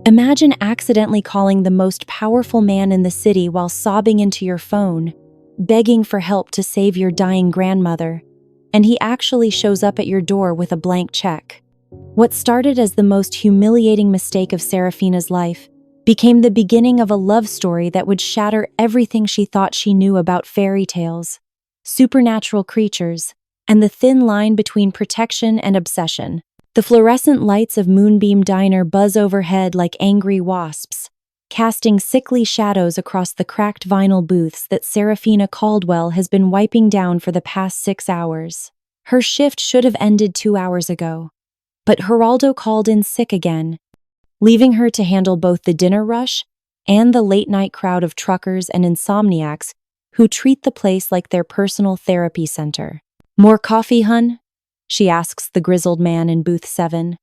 Imagine accidentally calling the most powerful man in the city while sobbing into your phone, begging for help to save your dying grandmother, and he actually shows up at your door with a blank check. What started as the most humiliating mistake of Seraphina's life became the beginning of a love story that would shatter everything she thought she knew about fairy tales, supernatural creatures, and the thin line between protection and obsession. The fluorescent lights of Moonbeam Diner buzz overhead like angry wasps, casting sickly shadows across the cracked vinyl booths that Seraphina Caldwell has been wiping down for the past 6 hours. Her shift should have ended 2 hours ago, but Geraldo called in sick again, leaving her to handle both the dinner rush and the late-night crowd of truckers and insomniacs who treat the place like their personal therapy center. "More coffee, hun?" she asks the grizzled man in booth 7,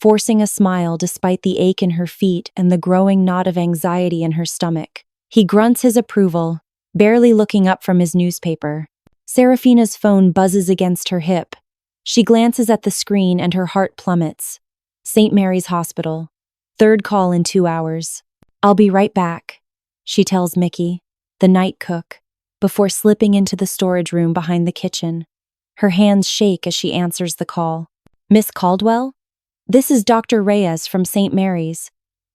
forcing a smile despite the ache in her feet and the growing knot of anxiety in her stomach. He grunts his approval, barely looking up from his newspaper. Seraphina's phone buzzes against her hip. She glances at the screen and her heart plummets. St. Mary's Hospital. 3rd call in 2 hours. "I'll be right back," she tells Mickey, the night cook, before slipping into the storage room behind the kitchen. Her hands shake as she answers the call. "Miss Caldwell? This is Dr. Reyes from St. Mary's.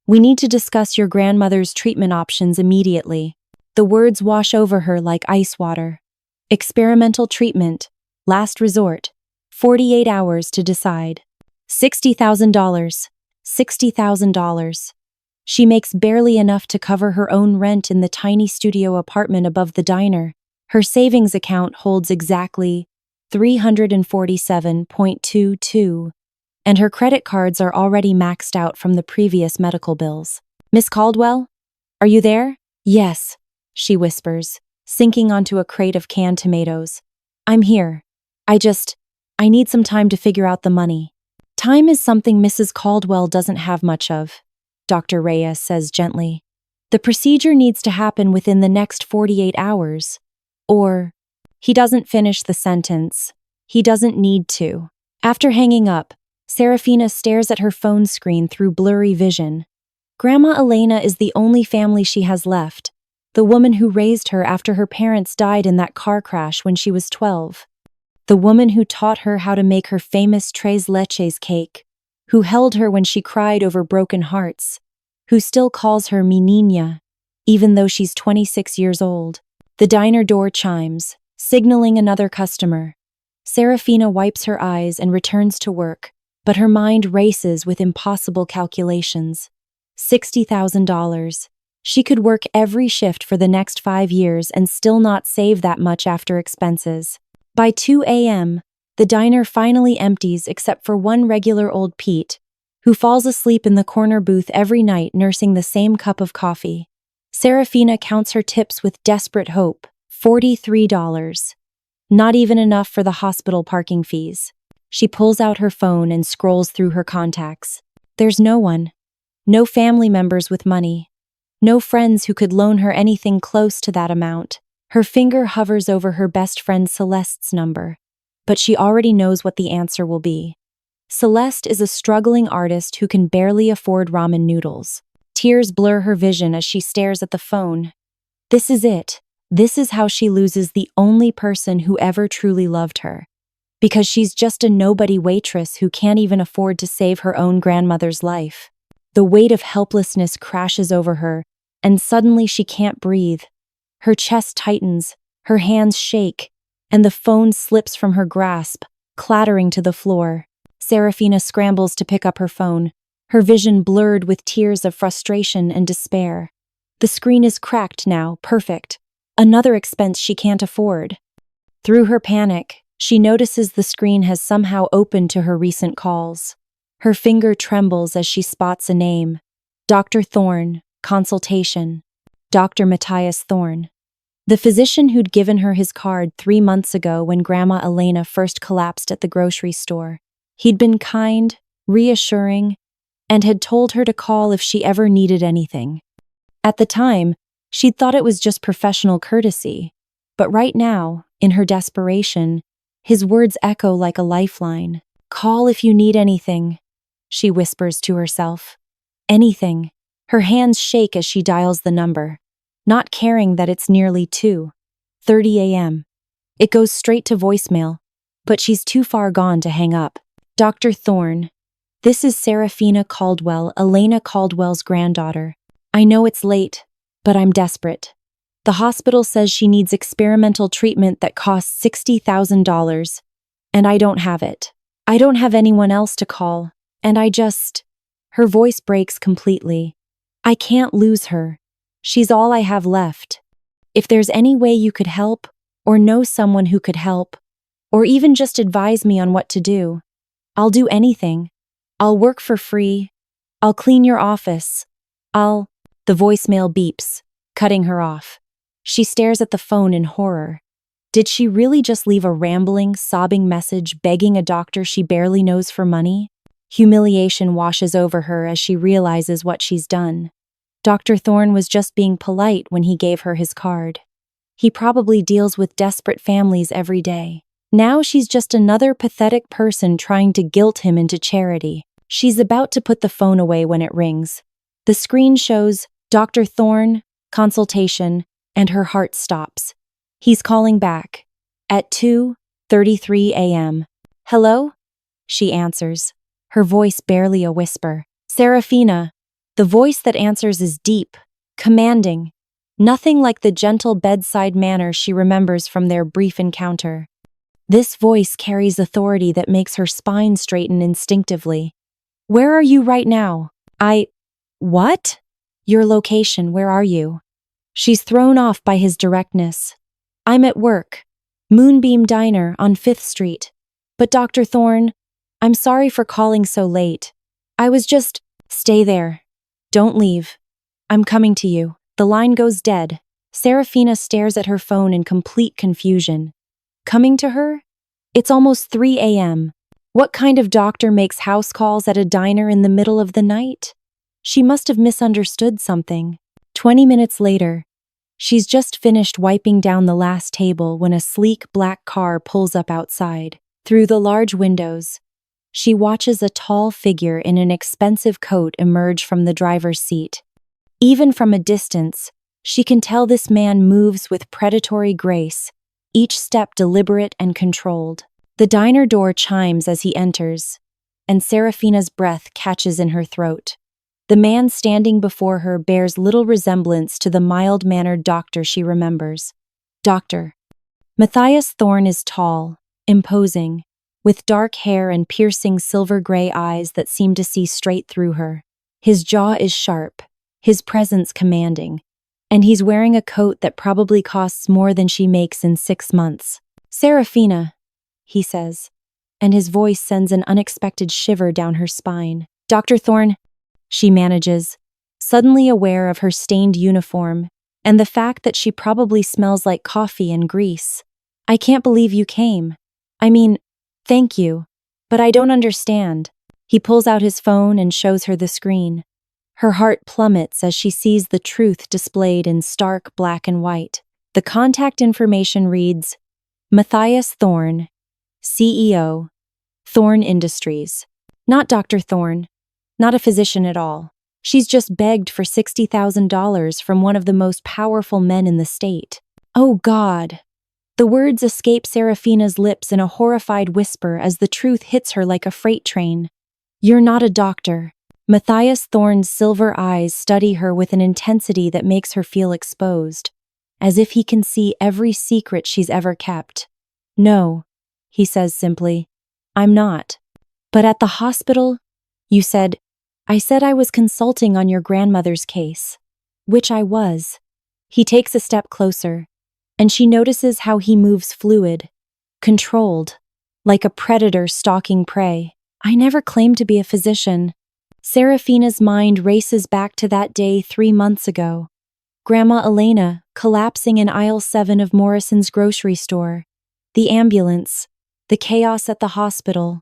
We need to discuss your grandmother's treatment options immediately." The words wash over her like ice water. Experimental treatment. Last resort. 48 hours to decide. $60,000. $60,000. She makes barely enough to cover her own rent in the tiny studio apartment above the diner. Her savings account holds exactly $347.22, and her credit cards are already maxed out from the previous medical bills. "Miss Caldwell? Are you there?" "Yes," she whispers, sinking onto a crate of canned tomatoes. "I'm here. I need some time to figure out the money." "Time is something Mrs. Caldwell doesn't have much of," Dr. Reyes says gently. "The procedure needs to happen within the next 48 hours. Or..." He doesn't finish the sentence. He doesn't need to. After hanging up, Seraphina stares at her phone screen through blurry vision. Grandma Elena is the only family she has left, the woman who raised her after her parents died in that car crash when she was 12. The woman who taught her how to make her famous tres leches cake, who held her when she cried over broken hearts, who still calls her mi niña, even though she's 26 years old. The diner door chimes, signaling another customer. Seraphina wipes her eyes and returns to work, but her mind races with impossible calculations. $60,000. She could work every shift for the next 5 years and still not save that much after expenses. By 2 a.m., the diner finally empties except for one regular old Pete, who falls asleep in the corner booth every night nursing the same cup of coffee. Seraphina counts her tips with desperate hope. $43. Not even enough for the hospital parking fees. She pulls out her phone and scrolls through her contacts. There's no one. No family members with money. No friends who could loan her anything close to that amount. Her finger hovers over her best friend Celeste's number, but she already knows what the answer will be. Celeste is a struggling artist who can barely afford ramen noodles. Tears blur her vision as she stares at the phone. This is it. This is how she loses the only person who ever truly loved her. Because she's just a nobody waitress who can't even afford to save her own grandmother's life. The weight of helplessness crashes over her, and suddenly she can't breathe. Her chest tightens, her hands shake, and the phone slips from her grasp, clattering to the floor. Seraphina scrambles to pick up her phone, her vision blurred with tears of frustration and despair. The screen is cracked now, perfect. Another expense she can't afford. Through her panic, she notices the screen has somehow opened to her recent calls. Her finger trembles as she spots a name. Dr. Thorne, consultation. Dr. Matthias Thorne. The physician who'd given her his card 3 months ago when Grandma Elena first collapsed at the grocery store. He'd been kind, reassuring, and had told her to call if she ever needed anything. At the time, she'd thought it was just professional courtesy, but right now, in her desperation, his words echo like a lifeline. "Call if you need anything," she whispers to herself. Anything. Her hands shake as she dials the number, not caring that it's nearly 2:30 a.m. It goes straight to voicemail, but she's too far gone to hang up. Dr. Thorne. This is Seraphina Caldwell, Elena Caldwell's granddaughter. I know it's late, but I'm desperate. The hospital says she needs experimental treatment that costs $60,000, and I don't have it. I don't have anyone else to call, and Her voice breaks completely. I can't lose her. She's all I have left. If there's any way you could help, or know someone who could help, or even just advise me on what to do, I'll do anything. I'll work for free. I'll clean your office. The voicemail beeps, cutting her off. She stares at the phone in horror. Did she really just leave a rambling, sobbing message begging a doctor she barely knows for money? Humiliation washes over her as she realizes what she's done. Dr. Thorne was just being polite when he gave her his card. He probably deals with desperate families every day. Now she's just another pathetic person trying to guilt him into charity. She's about to put the phone away when it rings. The screen shows Dr. Thorne, consultation, and her heart stops. He's calling back. At 2:33 a.m. Hello? She answers, her voice barely a whisper. Seraphina. The voice that answers is deep, commanding, nothing like the gentle bedside manner she remembers from their brief encounter. This voice carries authority that makes her spine straighten instinctively. Where are you right now? What? Your location, where are you? She's thrown off by his directness. I'm at work. Moonbeam Diner on 5th Street. But Dr. Thorne, I'm sorry for calling so late. I was just... Stay there. Don't leave. I'm coming to you. The line goes dead. Seraphina stares at her phone in complete confusion. Coming to her? It's almost 3 a.m. What kind of doctor makes house calls at a diner in the middle of the night? She must have misunderstood something. 20 minutes later, she's just finished wiping down the last table when a sleek black car pulls up outside. Through the large windows, she watches a tall figure in an expensive coat emerge from the driver's seat. Even from a distance, she can tell this man moves with predatory grace, each step deliberate and controlled. The diner door chimes as he enters, and Seraphina's breath catches in her throat. The man standing before her bears little resemblance to the mild-mannered doctor she remembers. Dr. Matthias Thorne is tall, imposing, with dark hair and piercing silver-gray eyes that seem to see straight through her. His jaw is sharp, his presence commanding, and he's wearing a coat that probably costs more than she makes in 6 months. Seraphina, he says, and his voice sends an unexpected shiver down her spine. Dr. Thorne, she manages, suddenly aware of her stained uniform and the fact that she probably smells like coffee and grease. I can't believe you came. Thank you, but I don't understand. He pulls out his phone and shows her the screen. Her heart plummets as she sees the truth displayed in stark black and white. The contact information reads, Matthias Thorne, CEO, Thorne Industries. Not Dr. Thorne. Not a physician at all. She's just begged for $60,000 from one of the most powerful men in the state. Oh God! The words escape Seraphina's lips in a horrified whisper as the truth hits her like a freight train. You're not a doctor. Matthias Thorne's silver eyes study her with an intensity that makes her feel exposed, as if he can see every secret she's ever kept. No, he says simply. I'm not. But at the hospital, you said, I said I was consulting on your grandmother's case. Which I was. He takes a step closer, and she notices how he moves fluid, controlled, like a predator stalking prey. I never claimed to be a physician. Seraphina's mind races back to that day 3 months ago. Grandma Elena collapsing in aisle 7 of Morrison's grocery store. The ambulance, the chaos at the hospital.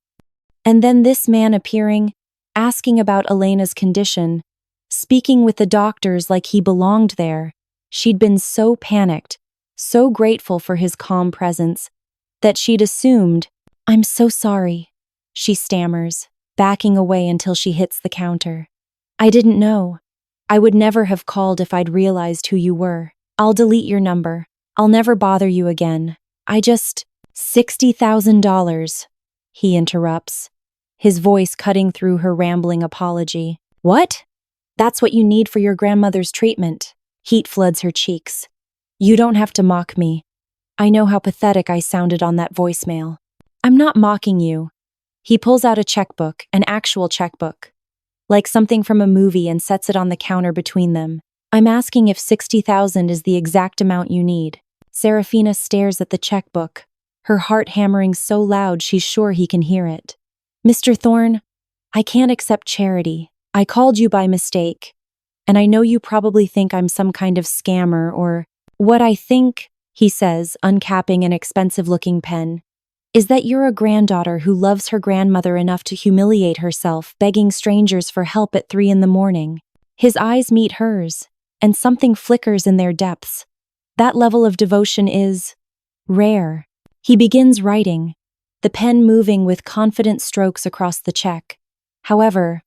And then this man appearing, asking about Elena's condition, speaking with the doctors like he belonged there. She'd been so panicked, so grateful for his calm presence, that she'd assumed, I'm so sorry, she stammers, backing away until she hits the counter. I didn't know. I would never have called if I'd realized who you were. I'll delete your number. I'll never bother you again. $60,000, he interrupts, his voice cutting through her rambling apology. What? That's what you need for your grandmother's treatment. Heat floods her cheeks. You don't have to mock me. I know how pathetic I sounded on that voicemail. I'm not mocking you. He pulls out a checkbook, an actual checkbook, like something from a movie, and sets it on the counter between them. I'm asking if 60,000 is the exact amount you need. Seraphina stares at the checkbook, her heart hammering so loud she's sure he can hear it. Mr. Thorne, I can't accept charity. I called you by mistake, and I know you probably think I'm some kind of scammer or what I think, he says, uncapping an expensive-looking pen, is that you're a granddaughter who loves her grandmother enough to humiliate herself, begging strangers for help at 3 a.m. His eyes meet hers, and something flickers in their depths. That level of devotion is rare. He begins writing, the pen moving with confident strokes across the check. However,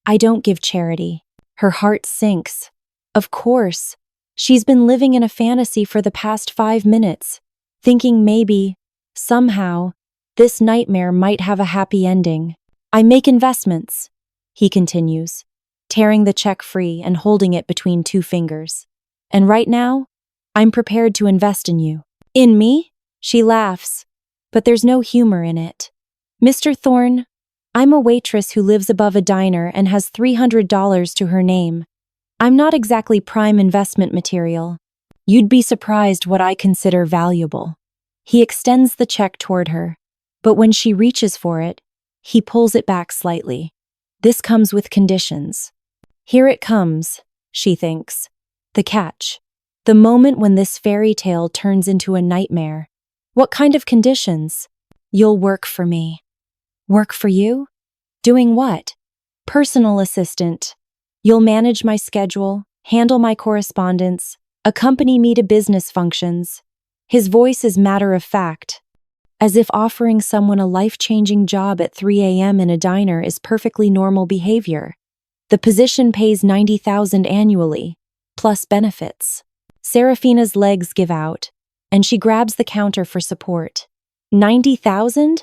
I don't give charity. Her heart sinks. Of course. She's been living in a fantasy for the past 5 minutes, thinking maybe, somehow, this nightmare might have a happy ending. I make investments, he continues, tearing the check free and holding it between 2 fingers. And right now, I'm prepared to invest in you. In me? She laughs, but there's no humor in it. Mr. Thorne, I'm a waitress who lives above a diner and has $300 to her name. I'm not exactly prime investment material. You'd be surprised what I consider valuable. He extends the check toward her, but when she reaches for it, he pulls it back slightly. This comes with conditions. Here it comes, she thinks. The catch. The moment when this fairy tale turns into a nightmare. What kind of conditions? You'll work for me. Work for you? Doing what? Personal assistant. You'll manage my schedule, handle my correspondence, accompany me to business functions. His voice is matter-of-fact, as if offering someone a life-changing job at 3 a.m. in a diner is perfectly normal behavior. The position pays $90,000 annually, plus benefits. Seraphina's legs give out, and she grabs the counter for support. $90,000?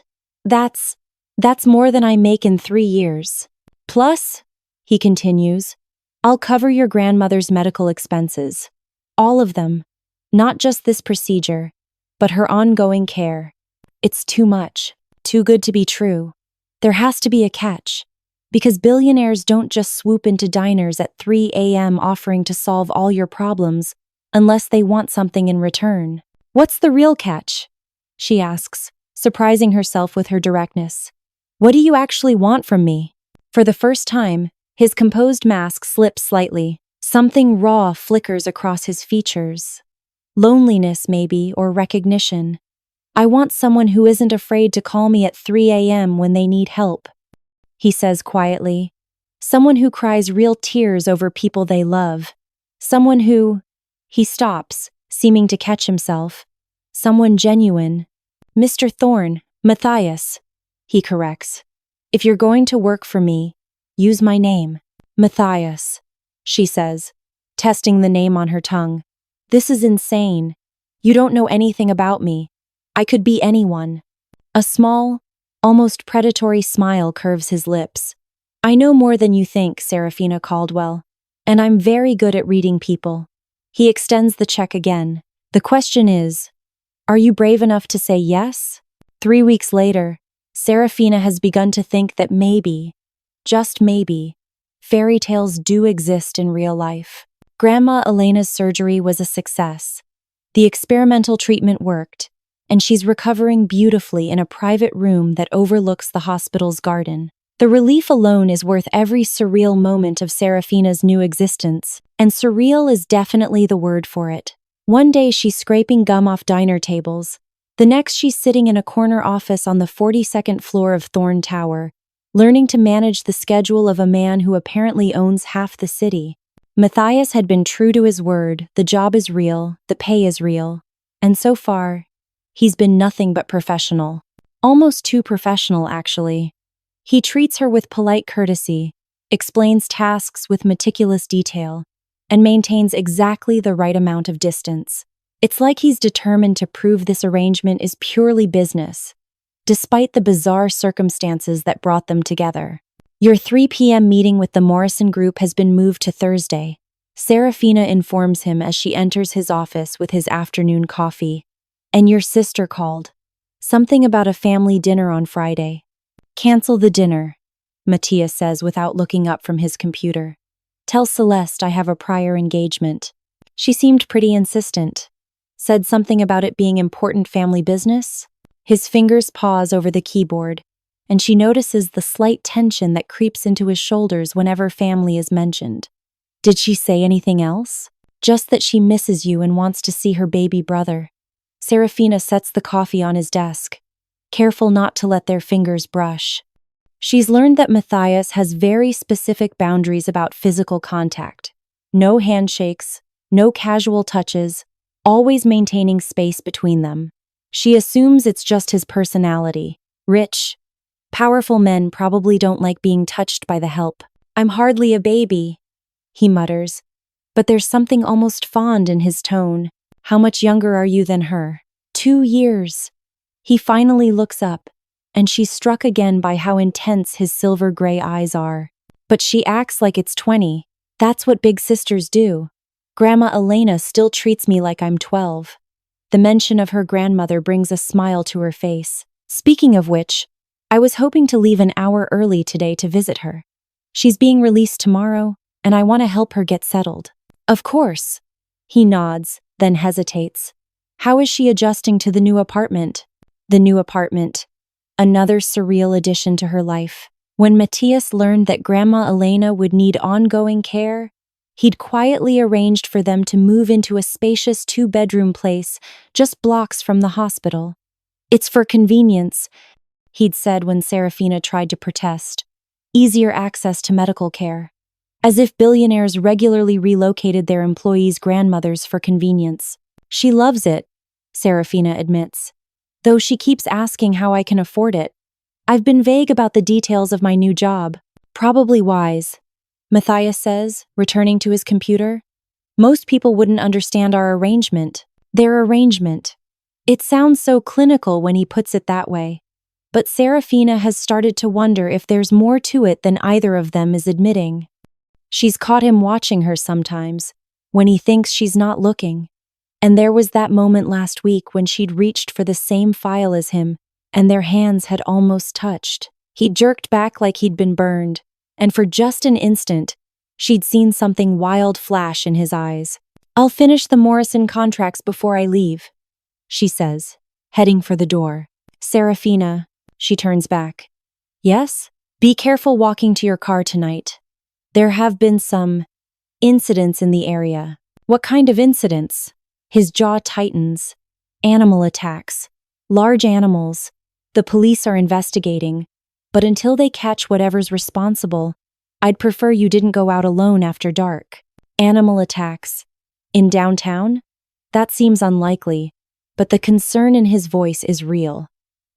That's more than I make in 3 years. Plus, he continues, I'll cover your grandmother's medical expenses. All of them. Not just this procedure, but her ongoing care. It's too much. Too good to be true. There has to be a catch. Because billionaires don't just swoop into diners at 3 a.m. offering to solve all your problems unless they want something in return. What's the real catch? She asks, surprising herself with her directness. What do you actually want from me? For the first time, his composed mask slips slightly. Something raw flickers across his features. Loneliness, maybe, or recognition. I want someone who isn't afraid to call me at 3 a.m. when they need help, he says quietly. Someone who cries real tears over people they love. Someone who... He stops, seeming to catch himself. Someone genuine. Mr. Thorne, Matthias, he corrects. If you're going to work for me, use my name. Matthias, she says, testing the name on her tongue. This is insane. You don't know anything about me. I could be anyone. A small, almost predatory smile curves his lips. I know more than you think, Seraphina Caldwell, and I'm very good at reading people. He extends the check again. The question is, are you brave enough to say yes? 3 weeks later, Seraphina has begun to think that maybe, just maybe, fairy tales do exist in real life. Grandma Elena's surgery was a success. The experimental treatment worked, and she's recovering beautifully in a private room that overlooks the hospital's garden. The relief alone is worth every surreal moment of Seraphina's new existence, and surreal is definitely the word for it. One day she's scraping gum off diner tables. The next she's sitting in a corner office on the 42nd floor of Thorne Tower, learning to manage the schedule of a man who apparently owns half the city. Matthias had been true to his word. The job is real, the pay is real, and so far, he's been nothing but professional. Almost too professional, actually. He treats her with polite courtesy, explains tasks with meticulous detail, and maintains exactly the right amount of distance. It's like he's determined to prove this arrangement is purely business, despite the bizarre circumstances that brought them together. Your 3 p.m. meeting with the Morrison Group has been moved to Thursday, Seraphina informs him as she enters his office with his afternoon coffee. And your sister called. Something about a family dinner on Friday. Cancel the dinner, Matthias says without looking up from his computer. Tell Celeste I have a prior engagement. She seemed pretty insistent. Said something about it being important family business. His fingers pause over the keyboard, and she notices the slight tension that creeps into his shoulders whenever family is mentioned. Did she say anything else? Just that she misses you and wants to see her baby brother. Seraphina sets the coffee on his desk, careful not to let their fingers brush. She's learned that Matthias has very specific boundaries about physical contact. No handshakes, no casual touches, always maintaining space between them. She assumes it's just his personality. Rich, powerful men probably don't like being touched by the help. I'm hardly a baby, he mutters, but there's something almost fond in his tone. How much younger are you than her? 2 years. He finally looks up, and she's struck again by how intense his silver-gray eyes are. But she acts like it's 20. That's what big sisters do. Grandma Elena still treats me like I'm 12. The mention of her grandmother brings a smile to her face. Speaking of which, I was hoping to leave an hour early today to visit her. She's being released tomorrow, and I want to help her get settled. Of course. He nods, then hesitates. How is she adjusting to the new apartment? The new apartment. Another surreal addition to her life. When Matthias learned that Grandma Elena would need ongoing care, he'd quietly arranged for them to move into a spacious 2-bedroom place just blocks from the hospital. It's for convenience, he'd said when Seraphina tried to protest. Easier access to medical care. As if billionaires regularly relocated their employees' grandmothers for convenience. She loves it, Seraphina admits. Though she keeps asking how I can afford it. I've been vague about the details of my new job. Probably wise, Matthias says, returning to his computer. Most people wouldn't understand our arrangement. Their arrangement. It sounds so clinical when he puts it that way. But Seraphina has started to wonder if there's more to it than either of them is admitting. She's caught him watching her sometimes, when he thinks she's not looking. And there was that moment last week when she'd reached for the same file as him, and their hands had almost touched. He jerked back like he'd been burned, and for just an instant, she'd seen something wild flash in his eyes. I'll finish the Morrison contracts before I leave, she says, heading for the door. Seraphina, she turns back. Yes? Be careful walking to your car tonight. There have been some incidents in the area. What kind of incidents? His jaw tightens. Animal attacks. Large animals. The police are investigating. But until they catch whatever's responsible, I'd prefer you didn't go out alone after dark. Animal attacks. In downtown? That seems unlikely, but the concern in his voice is real.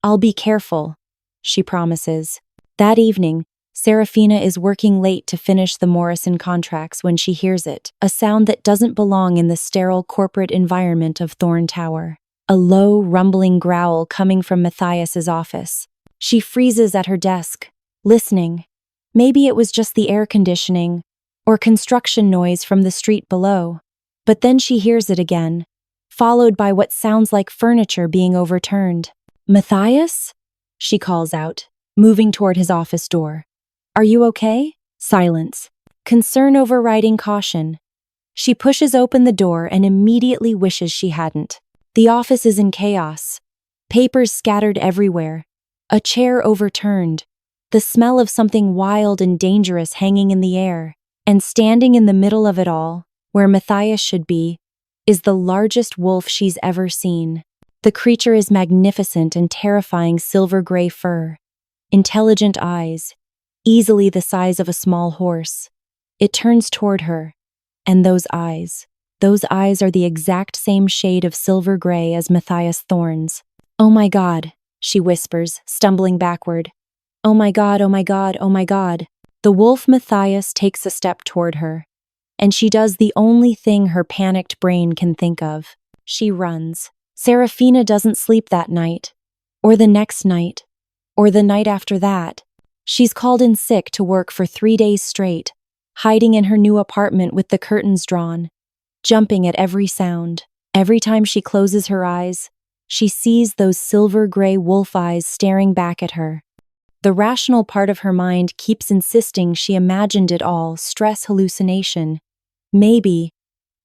I'll be careful, she promises. That evening, Seraphina is working late to finish the Morrison contracts when she hears it, a sound that doesn't belong in the sterile corporate environment of Thorne Tower. A low, rumbling growl coming from Matthias's office. She freezes at her desk, listening. Maybe it was just the air conditioning, or construction noise from the street below. But then she hears it again, followed by what sounds like furniture being overturned. Matthias? She calls out, moving toward his office door. Are you okay? Silence. Concern overriding caution. She pushes open the door and immediately wishes she hadn't. The office is in chaos. Papers scattered everywhere. A chair overturned. The smell of something wild and dangerous hanging in the air. And standing in the middle of it all, where Matthias should be, is the largest wolf she's ever seen. The creature is magnificent and terrifying silver-gray fur. Intelligent eyes. Easily the size of a small horse. It turns toward her, and those eyes are the exact same shade of silver gray as Matthias Thorne's. Oh my God, she whispers, stumbling backward. Oh my God, oh my God, oh my God. The wolf Matthias takes a step toward her, and she does the only thing her panicked brain can think of. She runs. Seraphina doesn't sleep that night, or the next night, or the night after that. She's called in sick to work for 3 days straight, hiding in her new apartment with the curtains drawn, jumping at every sound. Every time she closes her eyes, she sees those silver-gray wolf eyes staring back at her. The rational part of her mind keeps insisting she imagined it all, stress hallucination, maybe,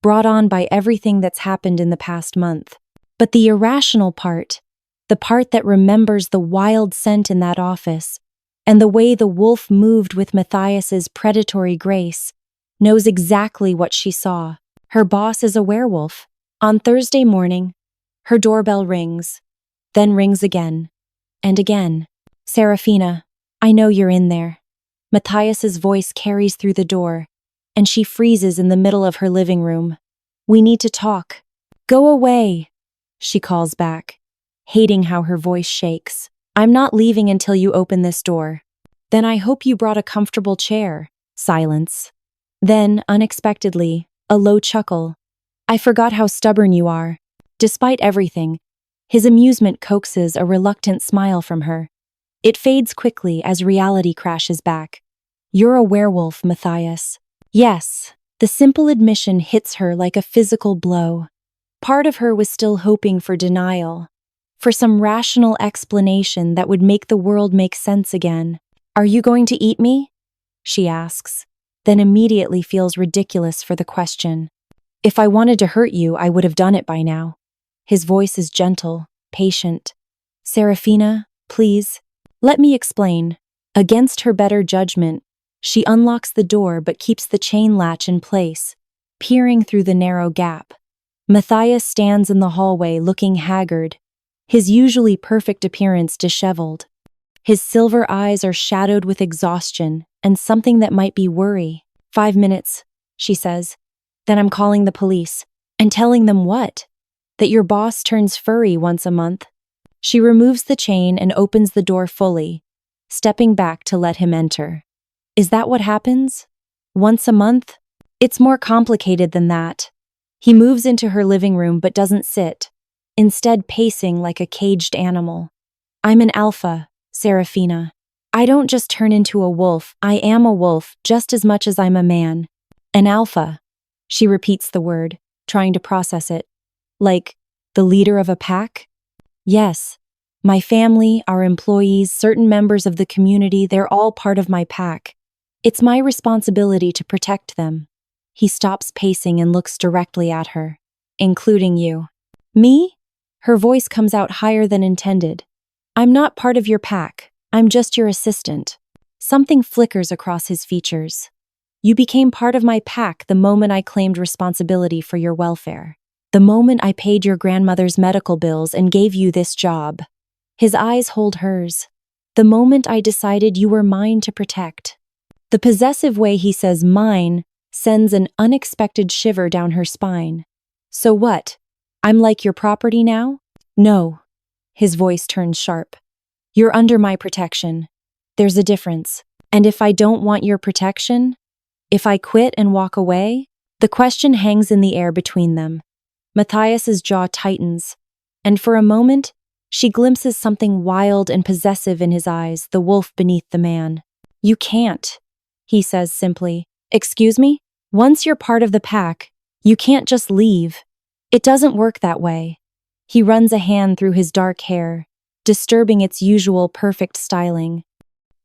brought on by everything that's happened in the past month. But the irrational part, the part that remembers the wild scent in that office, and the way the wolf moved with Matthias's predatory grace, knows exactly what she saw. Her boss is a werewolf. On Thursday morning, her doorbell rings, then rings again, and again. Seraphina, I know you're in there. Matthias's voice carries through the door, and she freezes in the middle of her living room. We need to talk. Go away, she calls back, hating how her voice shakes. I'm not leaving until you open this door. Then I hope you brought a comfortable chair. Silence. Then, unexpectedly, a low chuckle. I forgot how stubborn you are. Despite everything, his amusement coaxes a reluctant smile from her. It fades quickly as reality crashes back. You're a werewolf, Matthias. Yes, the simple admission hits her like a physical blow. Part of her was still hoping for denial, for some rational explanation that would make the world make sense again. Are you going to eat me? She asks, then immediately feels ridiculous for the question. If I wanted to hurt you, I would have done it by now. His voice is gentle, patient. Seraphina, please, let me explain. Against her better judgment, she unlocks the door but keeps the chain latch in place, peering through the narrow gap. Matthias stands in the hallway looking haggard, his usually perfect appearance disheveled. His silver eyes are shadowed with exhaustion and something that might be worry. 5 minutes, she says. Then I'm calling the police. And telling them what? That your boss turns furry once a month? She removes the chain and opens the door fully, stepping back to let him enter. Is that what happens? Once a month? It's more complicated than that. He moves into her living room but doesn't sit, instead pacing like a caged animal. I'm an alpha, Seraphina. I don't just turn into a wolf, I am a wolf just as much as I'm a man. An alpha. She repeats the word, trying to process it. Like, the leader of a pack? Yes. My family, our employees, certain members of the community, they're all part of my pack. It's my responsibility to protect them. He stops pacing and looks directly at her. Including you. Me? Her voice comes out higher than intended. I'm not part of your pack. I'm just your assistant. Something flickers across his features. You became part of my pack the moment I claimed responsibility for your welfare. The moment I paid your grandmother's medical bills and gave you this job. His eyes hold hers. The moment I decided you were mine to protect. The possessive way he says mine sends an unexpected shiver down her spine. So what? I'm like your property now? No. His voice turns sharp. You're under my protection. There's a difference. And if I don't want your protection? If I quit and walk away? The question hangs in the air between them. Matthias's jaw tightens, and for a moment, she glimpses something wild and possessive in his eyes, the wolf beneath the man. You can't, he says simply. Excuse me? Once you're part of the pack, you can't just leave. It doesn't work that way. He runs a hand through his dark hair, disturbing its usual perfect styling.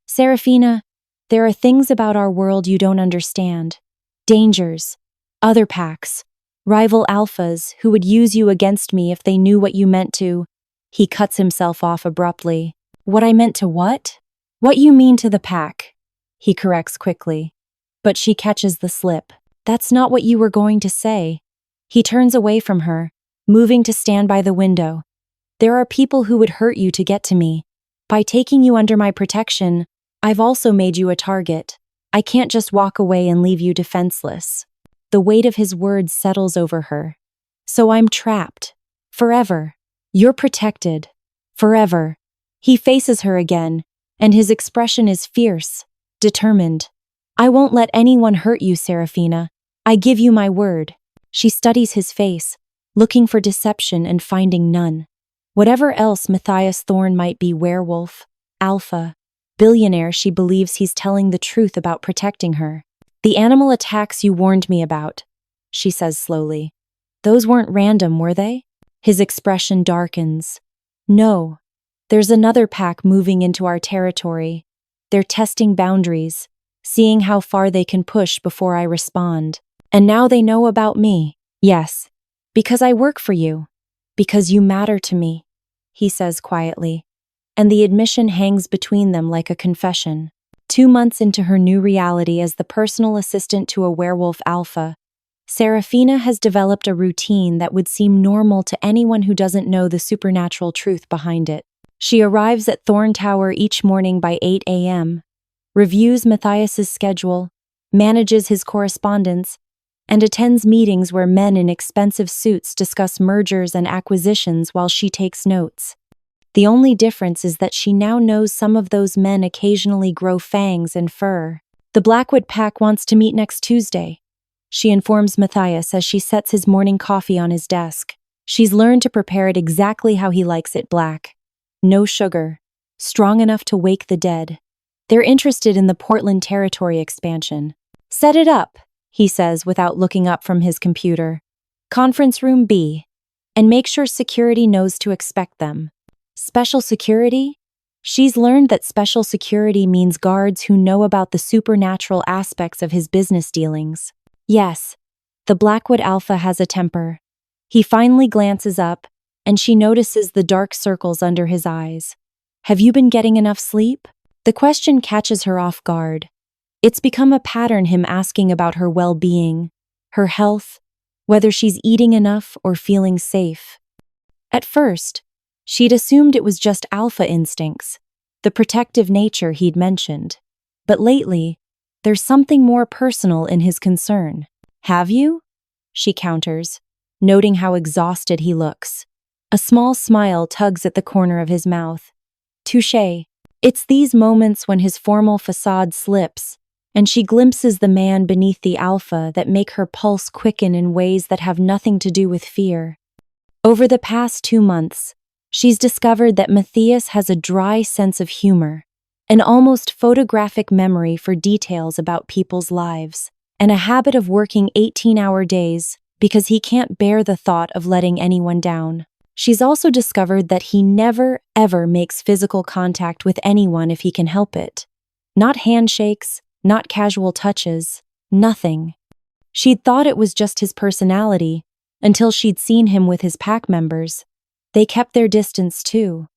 Seraphina, there are things about our world you don't understand. Dangers, other packs, rival alphas who would use you against me if they knew what you meant to. He cuts himself off abruptly. What I meant to what? What you mean to the pack, he corrects quickly. But she catches the slip. That's not what you were going to say. He turns away from her, moving to stand by the window. There are people who would hurt you to get to me. By taking you under my protection, I've also made you a target. I can't just walk away and leave you defenseless. The weight of his words settles over her. So I'm trapped. Forever. You're protected. Forever. He faces her again, and his expression is fierce, determined. I won't let anyone hurt you, Seraphina. I give you my word. She studies his face, looking for deception and finding none. Whatever else Matthias Thorne might be, werewolf, alpha, billionaire, she believes he's telling the truth about protecting her. The animal attacks you warned me about, she says slowly. Those weren't random, were they? His expression darkens. No. There's another pack moving into our territory. They're testing boundaries, seeing how far they can push before I respond. And now they know about me. Yes. Because I work for you. Because you matter to me, he says quietly. And the admission hangs between them like a confession. 2 months into her new reality as the personal assistant to a werewolf alpha, Seraphina has developed a routine that would seem normal to anyone who doesn't know the supernatural truth behind it. She arrives at Thorne Tower each morning by 8 a.m., reviews Matthias's schedule, manages his correspondence, and attends meetings where men in expensive suits discuss mergers and acquisitions while she takes notes. The only difference is that she now knows some of those men occasionally grow fangs and fur. The Blackwood pack wants to meet next Tuesday, she informs Matthias as she sets his morning coffee on his desk. She's learned to prepare it exactly how he likes it, black. No sugar. Strong enough to wake the dead. They're interested in the Portland territory expansion. Set it up, he says without looking up from his computer. Conference room B. And make sure security knows to expect them. Special security? She's learned that special security means guards who know about the supernatural aspects of his business dealings. Yes, the Blackwood Alpha has a temper. He finally glances up, and she notices the dark circles under his eyes. Have you been getting enough sleep? The question catches her off guard. It's become a pattern, him asking about her well-being, her health, whether she's eating enough or feeling safe. At first, she'd assumed it was just alpha instincts, the protective nature he'd mentioned. But lately, there's something more personal in his concern. Have you? She counters, noting how exhausted he looks. A small smile tugs at the corner of his mouth. Touché. It's these moments when his formal facade slips, and she glimpses the man beneath the alpha that make her pulse quicken in ways that have nothing to do with fear. Over the past 2 months, she's discovered that Matthias has a dry sense of humor, an almost photographic memory for details about people's lives, and a habit of working 18-hour days because he can't bear the thought of letting anyone down. She's also discovered that he never, ever makes physical contact with anyone if he can help it. Not handshakes, not casual touches, nothing. She'd thought it was just his personality until she'd seen him with his pack members. They kept their distance too,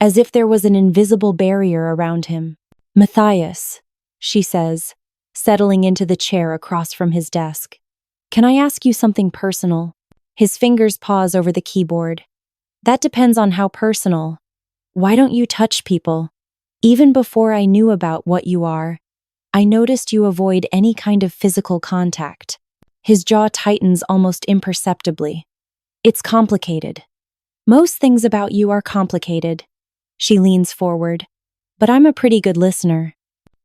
as if there was an invisible barrier around him. Matthias, she says, settling into the chair across from his desk. Can I ask you something personal? His fingers pause over the keyboard. That depends on how personal. Why don't you touch people? Even before I knew about what you are, I noticed you avoid any kind of physical contact. His jaw tightens almost imperceptibly. It's complicated. Most things about you are complicated. She leans forward. But I'm a pretty good listener.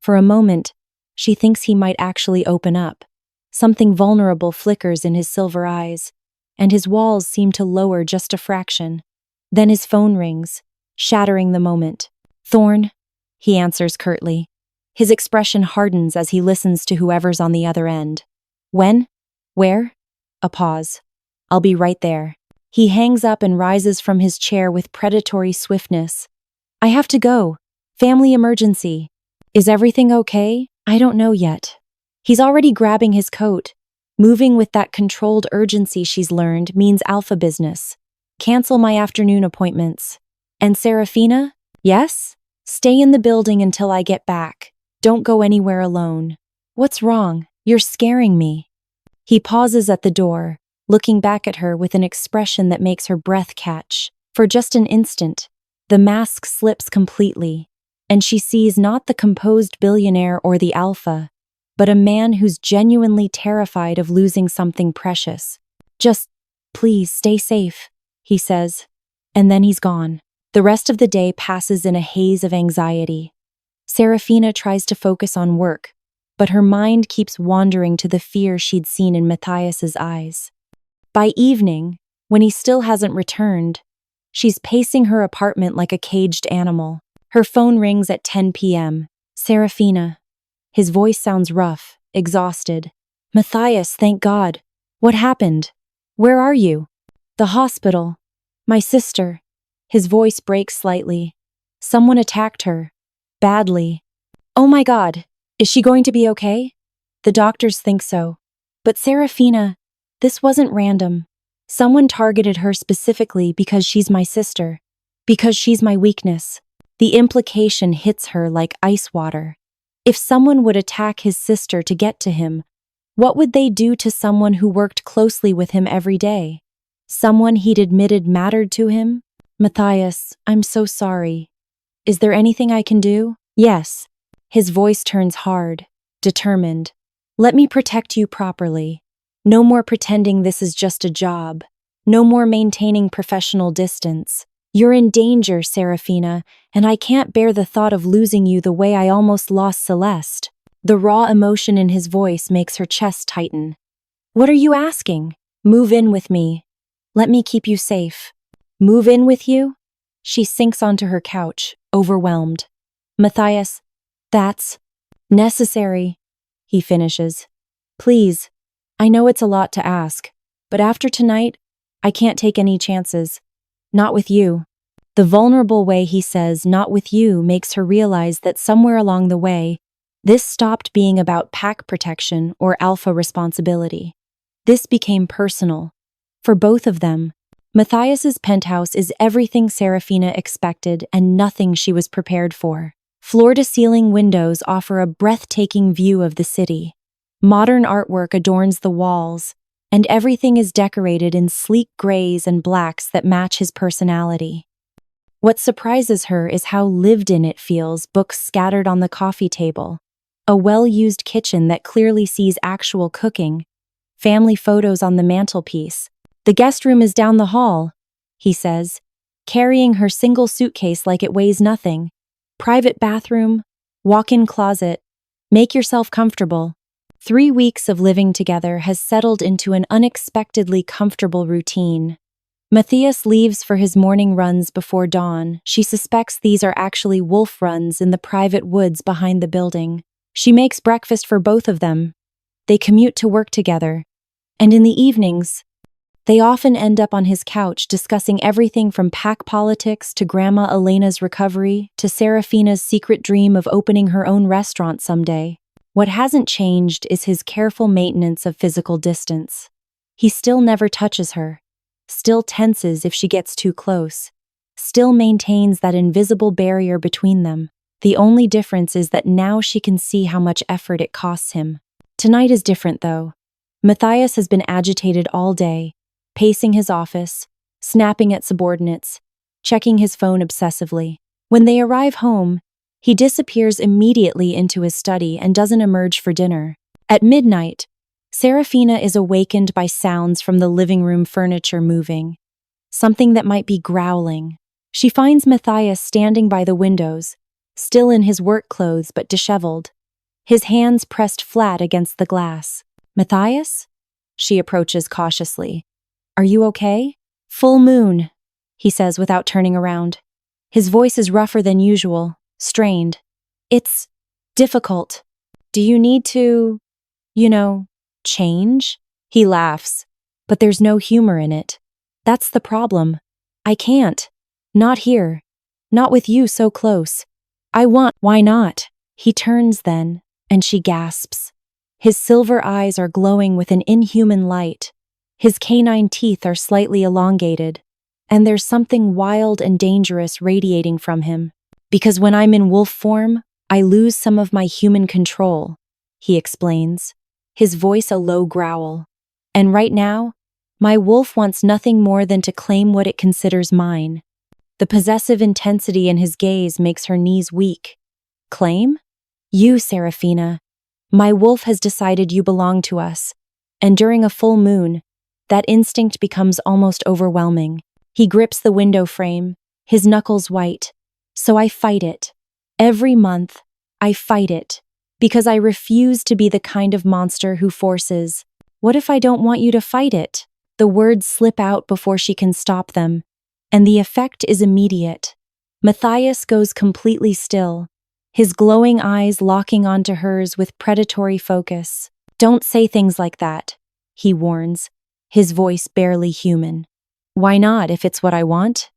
For a moment, she thinks he might actually open up. Something vulnerable flickers in his silver eyes, and his walls seem to lower just a fraction. Then his phone rings, shattering the moment. Thorne, he answers curtly. His expression hardens as he listens to whoever's on the other end. When? Where? A pause. I'll be right there. He hangs up and rises from his chair with predatory swiftness. I have to go. Family emergency. Is everything okay? I don't know yet. He's already grabbing his coat. Moving with that controlled urgency she's learned means alpha business. Cancel my afternoon appointments. And Seraphina? Yes? Stay in the building until I get back. Don't go anywhere alone. What's wrong? You're scaring me. He pauses at the door, looking back at her with an expression that makes her breath catch. For just an instant, the mask slips completely, and she sees not the composed billionaire or the alpha, but a man who's genuinely terrified of losing something precious. Just, please stay safe, he says, and then he's gone. The rest of the day passes in a haze of anxiety. Seraphina tries to focus on work, but her mind keeps wandering to the fear she'd seen in Matthias's eyes. By evening, when he still hasn't returned, she's pacing her apartment like a caged animal. Her phone rings at 10 p.m. Seraphina. His voice sounds rough, exhausted. Matthias, thank God. What happened? Where are you? The hospital. My sister. His voice breaks slightly. Someone attacked her. Badly. Oh my God. Is she going to be okay? The doctors think so. But Seraphina, this wasn't random. Someone targeted her specifically because she's my sister. Because she's my weakness. The implication hits her like ice water. If someone would attack his sister to get to him, what would they do to someone who worked closely with him every day? Someone he'd admitted mattered to him? Matthias, I'm so sorry. Is there anything I can do? Yes. His voice turns hard, determined. Let me protect you properly. No more pretending this is just a job. No more maintaining professional distance. You're in danger, Seraphina, and I can't bear the thought of losing you the way I almost lost Celeste. The raw emotion in his voice makes her chest tighten. What are you asking? Move in with me. Let me keep you safe. Move in with you? She sinks onto her couch, overwhelmed. Matthias, that's necessary, he finishes. Please, I know it's a lot to ask, but after tonight, I can't take any chances. Not with you. The vulnerable way he says not with you makes her realize that somewhere along the way, this stopped being about pack protection or alpha responsibility. This became personal. For both of them, Matthias's penthouse is everything Seraphina expected and nothing she was prepared for. Floor-to-ceiling windows offer a breathtaking view of the city. Modern artwork adorns the walls, and everything is decorated in sleek grays and blacks that match his personality. What surprises her is how lived in it feels, books scattered on the coffee table, a well-used kitchen that clearly sees actual cooking, family photos on the mantelpiece. The guest room is down the hall, he says, carrying her single suitcase like it weighs nothing. Private bathroom, walk-in closet. Make yourself comfortable. 3 weeks of living together has settled into an unexpectedly comfortable routine. Matthias leaves for his morning runs before dawn. She suspects these are actually wolf runs in the private woods behind the building. She makes breakfast for both of them. They commute to work together. And in the evenings, they often end up on his couch discussing everything from pack politics to Grandma Elena's recovery to Seraphina's secret dream of opening her own restaurant someday. What hasn't changed is his careful maintenance of physical distance. He still never touches her, still tenses if she gets too close, still maintains that invisible barrier between them. The only difference is that now she can see how much effort it costs him. Tonight is different, though. Matthias has been agitated all day, pacing his office, snapping at subordinates, checking his phone obsessively. When they arrive home, he disappears immediately into his study and doesn't emerge for dinner. At midnight, Seraphina is awakened by sounds from the living room furniture moving, something that might be growling. She finds Matthias standing by the windows, still in his work clothes but disheveled, his hands pressed flat against the glass. Matthias? She approaches cautiously. Are you okay? Full moon, he says without turning around. His voice is rougher than usual, strained. It's difficult. Do you need to, change? He laughs, but there's no humor in it. That's the problem. I can't. Not here. Not with you so close. Why not? He turns then, and she gasps. His silver eyes are glowing with an inhuman light. His canine teeth are slightly elongated, and there's something wild and dangerous radiating from him. Because when I'm in wolf form, I lose some of my human control, he explains, his voice a low growl. And right now, my wolf wants nothing more than to claim what it considers mine. The possessive intensity in his gaze makes her knees weak. Claim? You, Seraphina. My wolf has decided you belong to us, and during a full moon, that instinct becomes almost overwhelming. He grips the window frame, his knuckles white. So I fight it. Every month, I fight it. Because I refuse to be the kind of monster who forces. What if I don't want you to fight it? The words slip out before she can stop them, and the effect is immediate. Matthias goes completely still, his glowing eyes locking onto hers with predatory focus. Don't say things like that, he warns, his voice barely human. Why not, if it's what I want?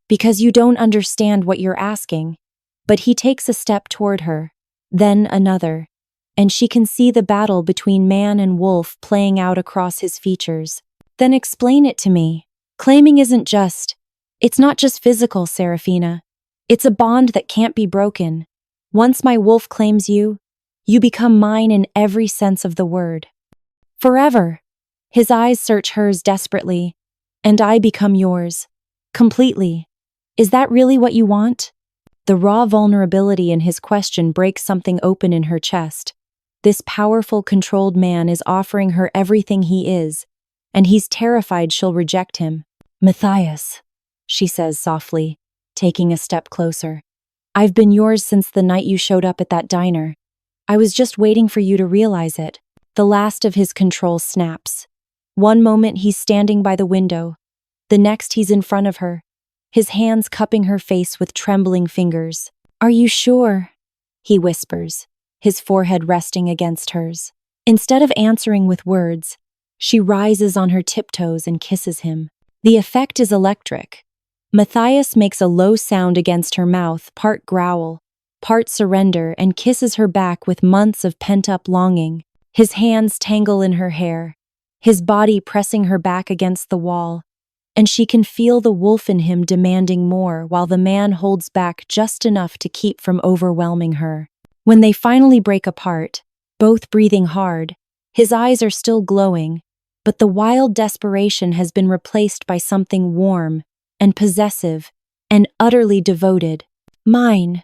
Because you don't understand what you're asking. But he takes a step toward her, then another, and she can see the battle between man and wolf playing out across his features. Then explain it to me. Claiming it's not just physical, Seraphina. It's a bond that can't be broken. Once my wolf claims you, you become mine in every sense of the word. Forever. His eyes search hers desperately, and I become yours. Completely. Is that really what you want? The raw vulnerability in his question breaks something open in her chest. This powerful, controlled man is offering her everything he is, and he's terrified she'll reject him. Matthias, she says softly, taking a step closer. I've been yours since the night you showed up at that diner. I was just waiting for you to realize it. The last of his control snaps. One moment he's standing by the window. The next he's in front of her, his hands cupping her face with trembling fingers. Are you sure? He whispers, his forehead resting against hers. Instead of answering with words, she rises on her tiptoes and kisses him. The effect is electric. Matthias makes a low sound against her mouth, part growl, part surrender, and kisses her back with months of pent-up longing. His hands tangle in her hair, his body pressing her back against the wall, and she can feel the wolf in him demanding more while the man holds back just enough to keep from overwhelming her. When they finally break apart, both breathing hard, his eyes are still glowing, but the wild desperation has been replaced by something warm and possessive and utterly devoted. Mine,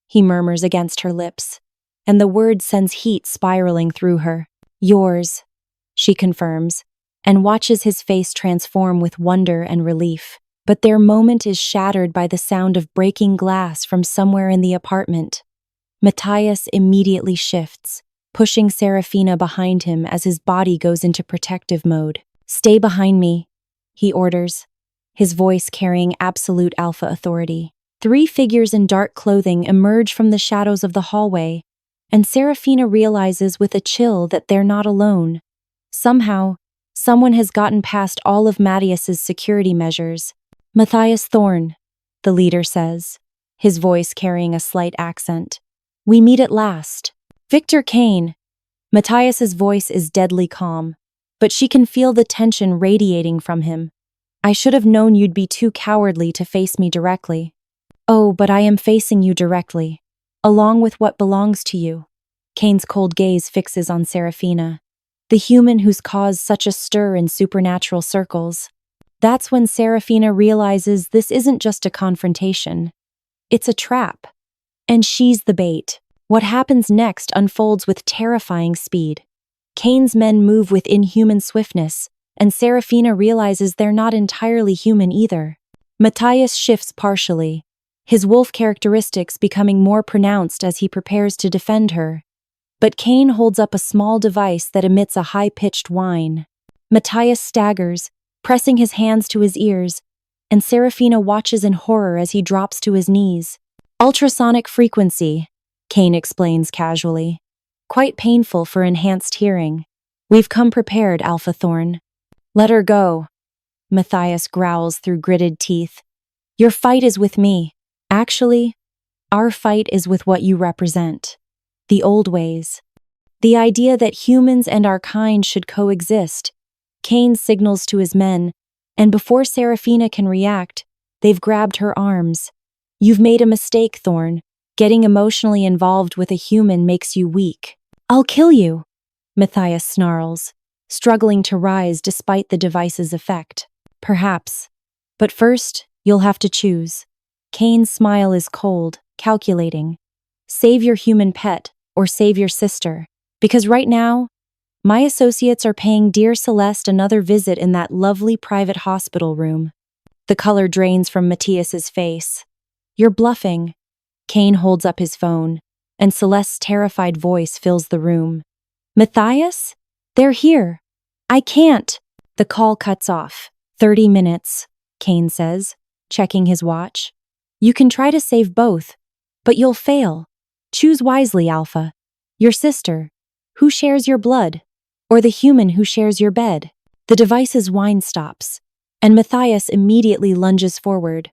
he murmurs against her lips, and the word sends heat spiraling through her. Yours, she confirms, and watches his face transform with wonder and relief. But their moment is shattered by the sound of breaking glass from somewhere in the apartment. Matthias immediately shifts, pushing Seraphina behind him as his body goes into protective mode. Stay behind me, he orders, his voice carrying absolute alpha authority. 3 figures in dark clothing emerge from the shadows of the hallway, and Seraphina realizes with a chill that they're not alone. Somehow, someone has gotten past all of Matthias's security measures. Matthias Thorne, the leader says, his voice carrying a slight accent. We meet at last. Victor Kane. Matthias's voice is deadly calm, but she can feel the tension radiating from him. I should have known you'd be too cowardly to face me directly. Oh, but I am facing you directly, along with what belongs to you. Kane's cold gaze fixes on Seraphina, the human who's caused such a stir in supernatural circles. That's when Seraphina realizes this isn't just a confrontation. It's a trap. And she's the bait. What happens next unfolds with terrifying speed. Kane's men move with inhuman swiftness, and Seraphina realizes they're not entirely human either. Matthias shifts partially, his wolf characteristics becoming more pronounced as he prepares to defend her. But Kane holds up a small device that emits a high-pitched whine. Matthias staggers, pressing his hands to his ears, and Seraphina watches in horror as he drops to his knees. Ultrasonic frequency, Kane explains casually. Quite painful for enhanced hearing. We've come prepared, Alpha Thorne. Let her go, Matthias growls through gritted teeth. Your fight is with me. Actually, our fight is with what you represent. The old ways. The idea that humans and our kind should coexist. Kane signals to his men, and before Seraphina can react, they've grabbed her arms. You've made a mistake, Thorne. Getting emotionally involved with a human makes you weak. I'll kill you, Matthias snarls, struggling to rise despite the device's effect. Perhaps. But first, you'll have to choose. Kane's smile is cold, calculating. Save your human pet, or save your sister. Because right now, my associates are paying dear Celeste another visit in that lovely private hospital room. The color drains from Matthias's face. You're bluffing. Kane holds up his phone, and Celeste's terrified voice fills the room. Matthias? They're here. I can't. The call cuts off. 30 minutes, Kane says, checking his watch. You can try to save both, but you'll fail. Choose wisely, Alpha. Your sister, who shares your blood, or the human who shares your bed. The device's whine stops, and Matthias immediately lunges forward.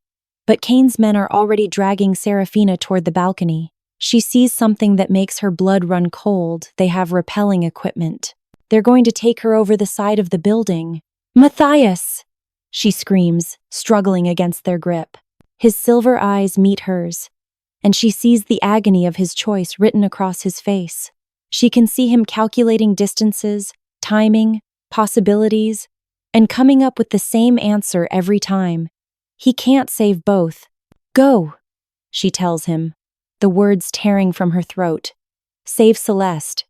But Kane's men are already dragging Seraphina toward the balcony. She sees something that makes her blood run cold. They have repelling equipment. They're going to take her over the side of the building. Matthias! She screams, struggling against their grip. His silver eyes meet hers, and she sees the agony of his choice written across his face. She can see him calculating distances, timing, possibilities, and coming up with the same answer every time. He can't save both. Go, she tells him, the words tearing from her throat. Save Celeste.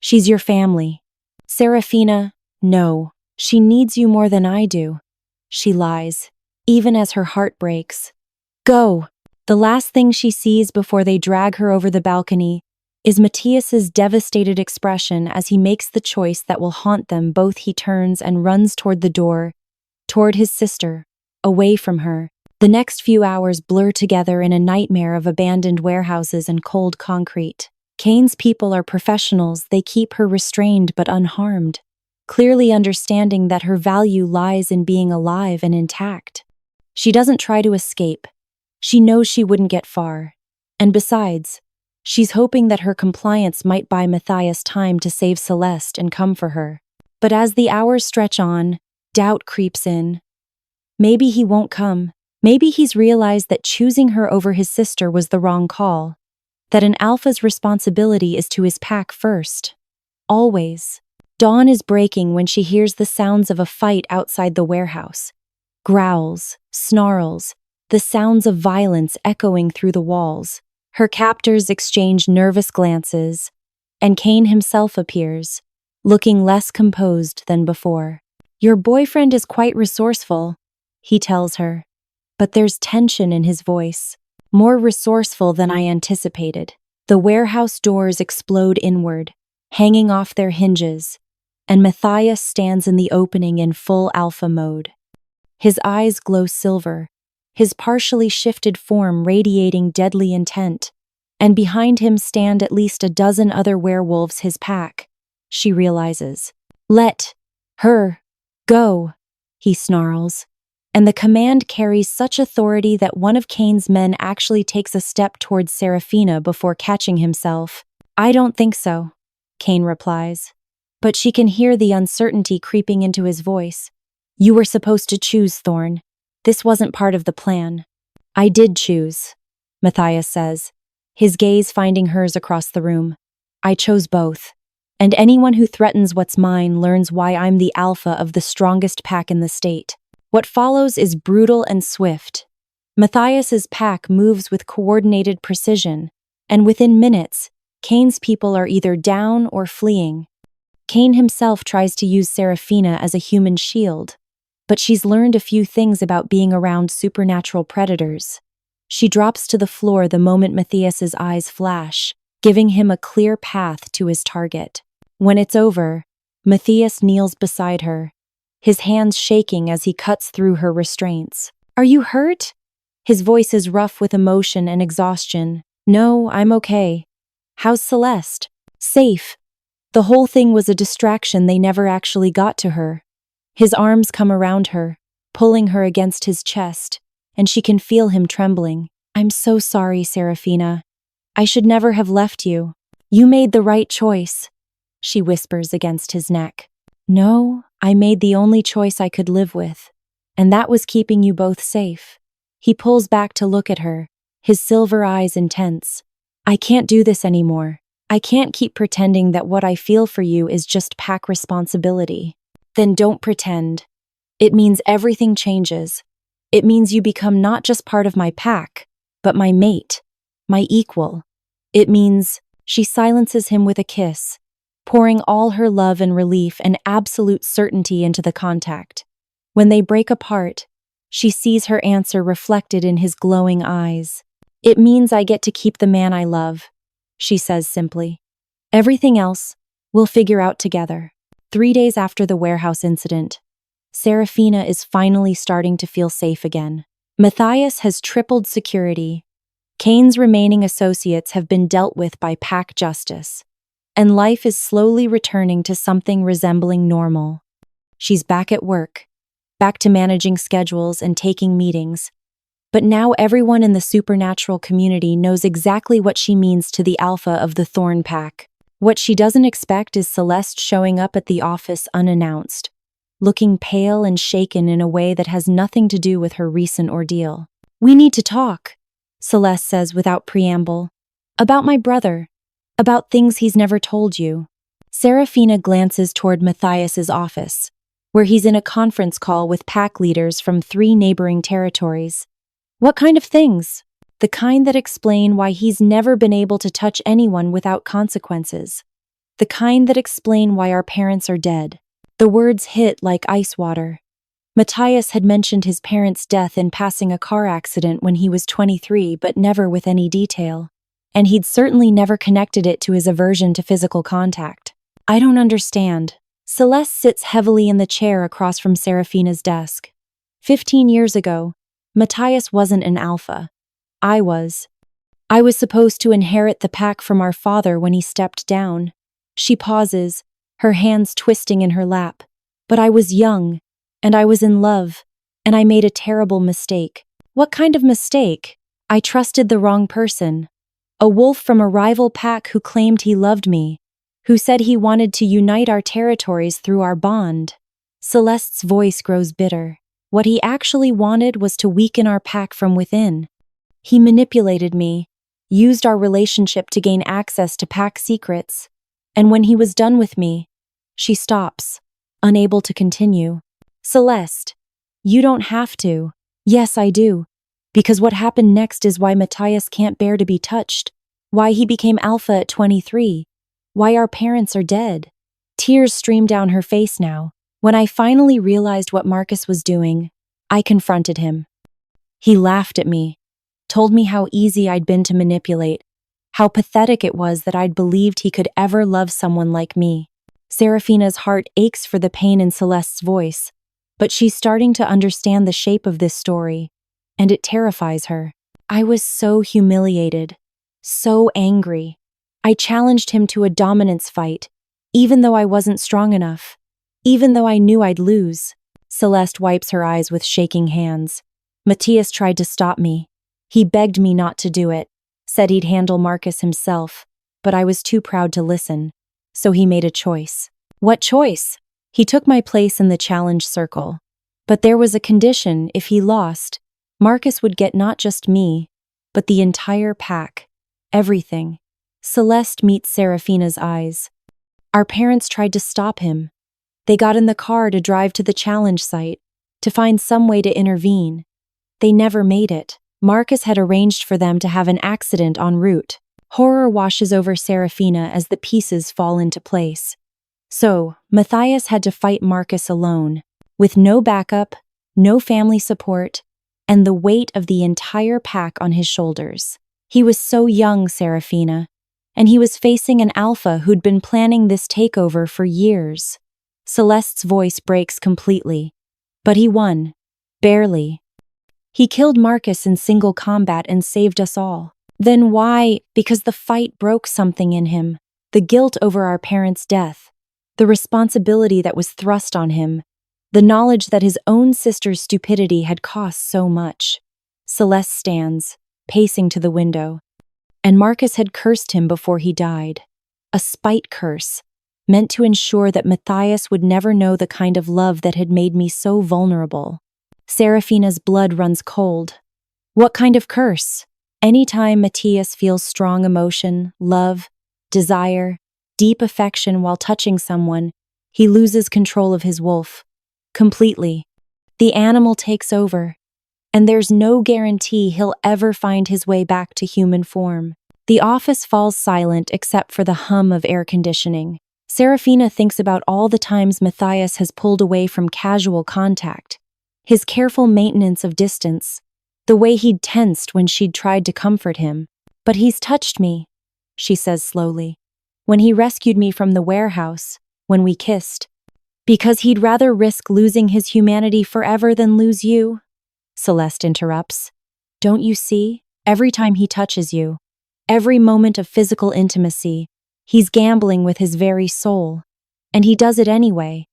She's your family. Seraphina, no, she needs you more than I do. She lies, even as her heart breaks. Go! The last thing she sees before they drag her over the balcony is Matthias's devastated expression as he makes the choice that will haunt them both. He turns and runs toward the door, toward his sister, away from her. The next few hours blur together in a nightmare of abandoned warehouses and cold concrete. Kane's people are professionals. They keep her restrained but unharmed, clearly understanding that her value lies in being alive and intact. She doesn't try to escape. She knows she wouldn't get far. And besides, she's hoping that her compliance might buy Matthias time to save Celeste and come for her. But as the hours stretch on, doubt creeps in. Maybe he won't come. Maybe he's realized that choosing her over his sister was the wrong call. That an alpha's responsibility is to his pack first. Always. Dawn is breaking when she hears the sounds of a fight outside the warehouse. Growls, snarls, the sounds of violence echoing through the walls. Her captors exchange nervous glances, and Kane himself appears, looking less composed than before. Your boyfriend is quite resourceful, he tells her, but there's tension in his voice, more resourceful than I anticipated. The warehouse doors explode inward, hanging off their hinges, and Matthias stands in the opening in full alpha mode. His eyes glow silver, his partially shifted form radiating deadly intent, and behind him stand at least a dozen other werewolves, his pack. She realizes. Let her go, he snarls, and the command carries such authority that one of Kane's men actually takes a step towards Seraphina before catching himself. I don't think so, Kane replies, but she can hear the uncertainty creeping into his voice. You were supposed to choose, Thorne. This wasn't part of the plan. I did choose, Matthias says, his gaze finding hers across the room. I chose both. And anyone who threatens what's mine learns why I'm the alpha of the strongest pack in the state. What follows is brutal and swift. Matthias's pack moves with coordinated precision, and within minutes, Kane's people are either down or fleeing. Kane himself tries to use Seraphina as a human shield, but she's learned a few things about being around supernatural predators. She drops to the floor the moment Matthias's eyes flash, giving him a clear path to his target. When it's over, Matthias kneels beside her, his hands shaking as he cuts through her restraints. Are you hurt? His voice is rough with emotion and exhaustion. No, I'm okay. How's Celeste? Safe. The whole thing was a distraction. They never actually got to her. His arms come around her, pulling her against his chest, and she can feel him trembling. I'm so sorry, Seraphina. I should never have left you. You made the right choice, she whispers against his neck. No, I made the only choice I could live with, and that was keeping you both safe. He pulls back to look at her, his silver eyes intense. I can't do this anymore. I can't keep pretending that what I feel for you is just pack responsibility. Then don't pretend. It means everything changes. It means you become not just part of my pack, but my mate, my equal. It means she silences him with a kiss, pouring all her love and relief and absolute certainty into the contact. When they break apart, she sees her answer reflected in his glowing eyes. It means I get to keep the man I love. she says simply. Everything else, we'll figure out together. 3 days after the warehouse incident, Seraphina is finally starting to feel safe again. Matthias has tripled security. Kane's remaining associates have been dealt with by pack justice, and life is slowly returning to something resembling normal. She's back at work, back to managing schedules and taking meetings. But now everyone in the supernatural community knows exactly what she means to the alpha of the Thorne pack. What she doesn't expect is Celeste showing up at the office unannounced, looking pale and shaken in a way that has nothing to do with her recent ordeal. "We need to talk," Celeste says without preamble. "About my brother. About things he's never told you." Seraphina glances toward Matthias's office, where he's in a conference call with pack leaders from 3 neighboring territories. "What kind of things?" "The kind that explain why he's never been able to touch anyone without consequences. The kind that explain why our parents are dead." The words hit like ice water. Matthias had mentioned his parents' death in passing a car accident when he was 23, but never with any detail. And he'd certainly never connected it to his aversion to physical contact. "I don't understand." Celeste sits heavily in the chair across from Seraphina's desk. 15 years ago, Matthias wasn't an alpha. I was. I was supposed to inherit the pack from our father when he stepped down. She pauses, her hands twisting in her lap. "But I was young, and I was in love, and I made a terrible mistake." "What kind of mistake?" "I trusted the wrong person. A wolf from a rival pack who claimed he loved me, who said he wanted to unite our territories through our bond." Celeste's voice grows bitter. What he actually wanted was to weaken our pack from within. He manipulated me, used our relationship to gain access to pack secrets, and when he was done with me, she stops, unable to continue. "Celeste, you don't have to." "Yes, I do. Because what happened next is why Matthias can't bear to be touched. Why he became alpha at 23. Why our parents are dead." Tears stream down her face now. "When I finally realized what Marcus was doing, I confronted him. He laughed at me, told me how easy I'd been to manipulate, how pathetic it was that I'd believed he could ever love someone like me." Seraphina's heart aches for the pain in Celeste's voice, but she's starting to understand the shape of this story, and it terrifies her. "I was so humiliated, so angry. I challenged him to a dominance fight, even though I wasn't strong enough, even though I knew I'd lose." Celeste wipes her eyes with shaking hands. "Matthias tried to stop me. He begged me not to do it, said he'd handle Marcus himself, but I was too proud to listen. So he made a choice." "What choice?" "He took my place in the challenge circle. But there was a condition: if he lost, Marcus would get not just me, but the entire pack. Everything." Celeste meets Seraphina's eyes. "Our parents tried to stop him. They got in the car to drive to the challenge site, to find some way to intervene. They never made it. Marcus had arranged for them to have an accident en route." Horror washes over Seraphina as the pieces fall into place. So, Matthias had to fight Marcus alone, with no backup, no family support, and the weight of the entire pack on his shoulders. He was so young, Seraphina, and he was facing an alpha who'd been planning this takeover for years. Celeste's voice breaks completely. "But he won. Barely. He killed Marcus in single combat and saved us all." "Then why?" "Because the fight broke something in him. The guilt over our parents' death. The responsibility that was thrust on him. The knowledge that his own sister's stupidity had cost so much." Celeste stands, pacing to the window. "And Marcus had cursed him before he died. A spite curse, meant to ensure that Matthias would never know the kind of love that had made me so vulnerable." Seraphina's blood runs cold. "What kind of curse?" "Anytime Matthias feels strong emotion, love, desire, deep affection while touching someone, he loses control of his wolf. Completely. The animal takes over, and there's no guarantee he'll ever find his way back to human form." The office falls silent except for the hum of air conditioning. Seraphina thinks about all the times Matthias has pulled away from casual contact, his careful maintenance of distance, the way he'd tensed when she'd tried to comfort him. "But he's touched me," she says slowly. When he rescued me from the warehouse, when we kissed. Because he'd rather risk losing his humanity forever than lose you, Celeste interrupts. Don't you see? Every time he touches you, every moment of physical intimacy, he's gambling with his very soul. And he does it anyway,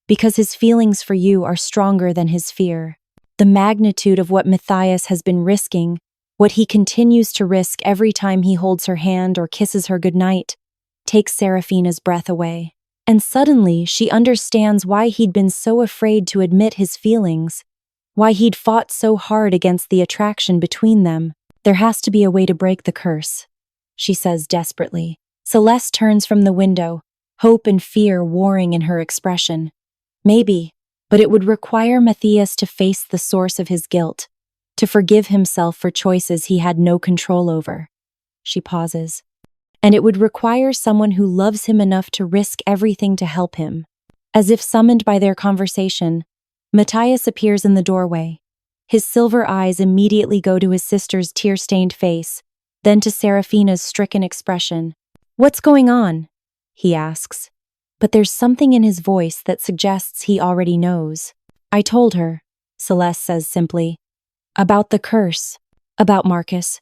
because his feelings for you are stronger than his fear. The magnitude of what Matthias has been risking, what he continues to risk every time he holds her hand or kisses her goodnight, takes Seraphina's breath away. And suddenly she understands why he'd been so afraid to admit his feelings, why he'd fought so hard against the attraction between them. There has to be a way to break the curse, she says desperately. Celeste turns from the window, hope and fear warring in her expression. Maybe, but it would require Matthias to face the source of his guilt, to forgive himself for choices he had no control over. She pauses. And it would require someone who loves him enough to risk everything to help him. As if summoned by their conversation, Matthias appears in the doorway. His silver eyes immediately go to his sister's tear-stained face, then to Seraphina's stricken expression. What's going on? He asks. But there's something in his voice that suggests he already knows. I told her, Celeste says simply. About the curse. About Marcus.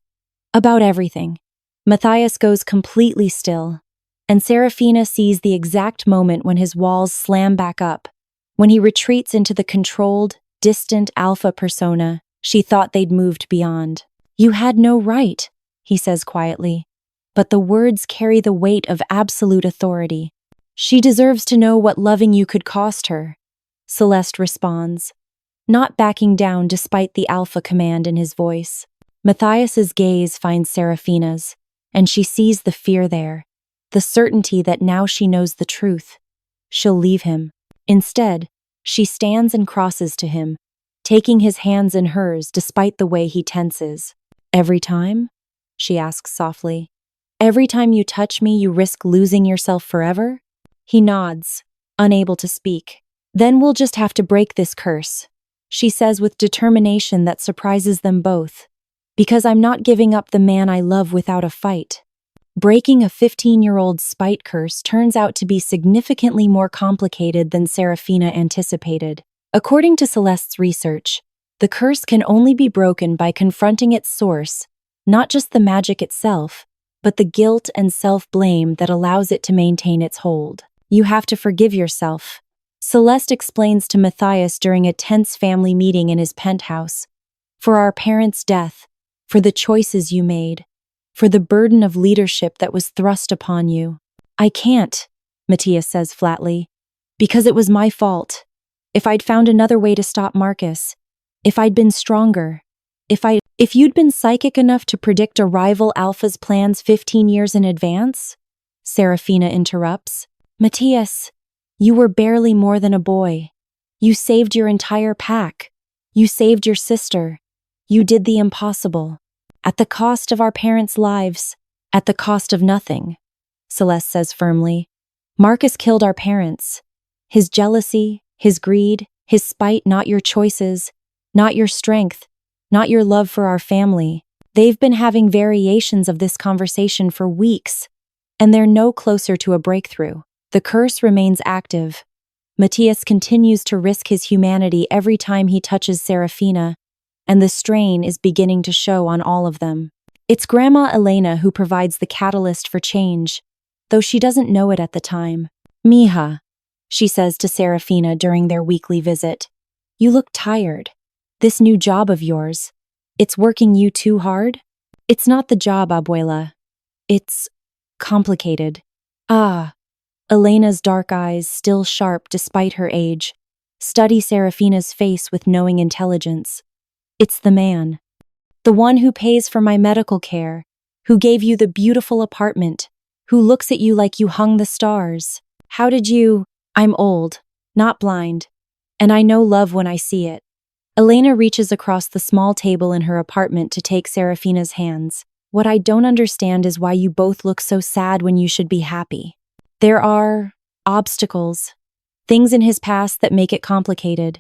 About everything. Matthias goes completely still, and Seraphina sees the exact moment when his walls slam back up, when he retreats into the controlled, distant alpha persona she thought they'd moved beyond. You had no right, he says quietly, but the words carry the weight of absolute authority. She deserves to know what loving you could cost her, Celeste responds, not backing down despite the alpha command in his voice. Matthias's gaze finds Seraphina's, and she sees the fear there, the certainty that now she knows the truth. She'll leave him. Instead, she stands and crosses to him, taking his hands in hers despite the way he tenses. Every time? She asks softly. Every time you touch me, you risk losing yourself forever? He nods, unable to speak. Then we'll just have to break this curse, she says with determination that surprises them both. Because I'm not giving up the man I love without a fight. Breaking a 15-year-old spite curse turns out to be significantly more complicated than Seraphina anticipated. According to Celeste's research, the curse can only be broken by confronting its source, not just the magic itself, but the guilt and self-blame that allows it to maintain its hold. You have to forgive yourself, Celeste explains to Matthias during a tense family meeting in his penthouse. For our parents' death, for the choices you made, for the burden of leadership that was thrust upon you. I can't, Matthias says flatly, because it was my fault. If I'd found another way to stop Marcus, if I'd been stronger, if you'd been psychic enough to predict a rival alpha's plans 15 years in advance, Seraphina interrupts. Matthias, you were barely more than a boy. You saved your entire pack. You saved your sister. You did the impossible. At the cost of our parents' lives, at the cost of nothing, Celeste says firmly. Marcus killed our parents. His jealousy, his greed, his spite, not your choices, not your strength, not your love for our family. They've been having variations of this conversation for weeks, and they're no closer to a breakthrough. The curse remains active. Matthias continues to risk his humanity every time he touches Seraphina, and the strain is beginning to show on all of them. It's Grandma Elena who provides the catalyst for change, though she doesn't know it at the time. Mija, she says to Seraphina during their weekly visit, you look tired. This new job of yours, it's working you too hard? It's not the job, Abuela. It's complicated. Ah. Elena's dark eyes, still sharp despite her age, study Seraphina's face with knowing intelligence. It's the man. The one who pays for my medical care, who gave you the beautiful apartment, who looks at you like you hung the stars. How did you? I'm old, not blind, and I know love when I see it. Elena reaches across the small table in her apartment to take Seraphina's hands. What I don't understand is why you both look so sad when you should be happy. There are obstacles, things in his past that make it complicated.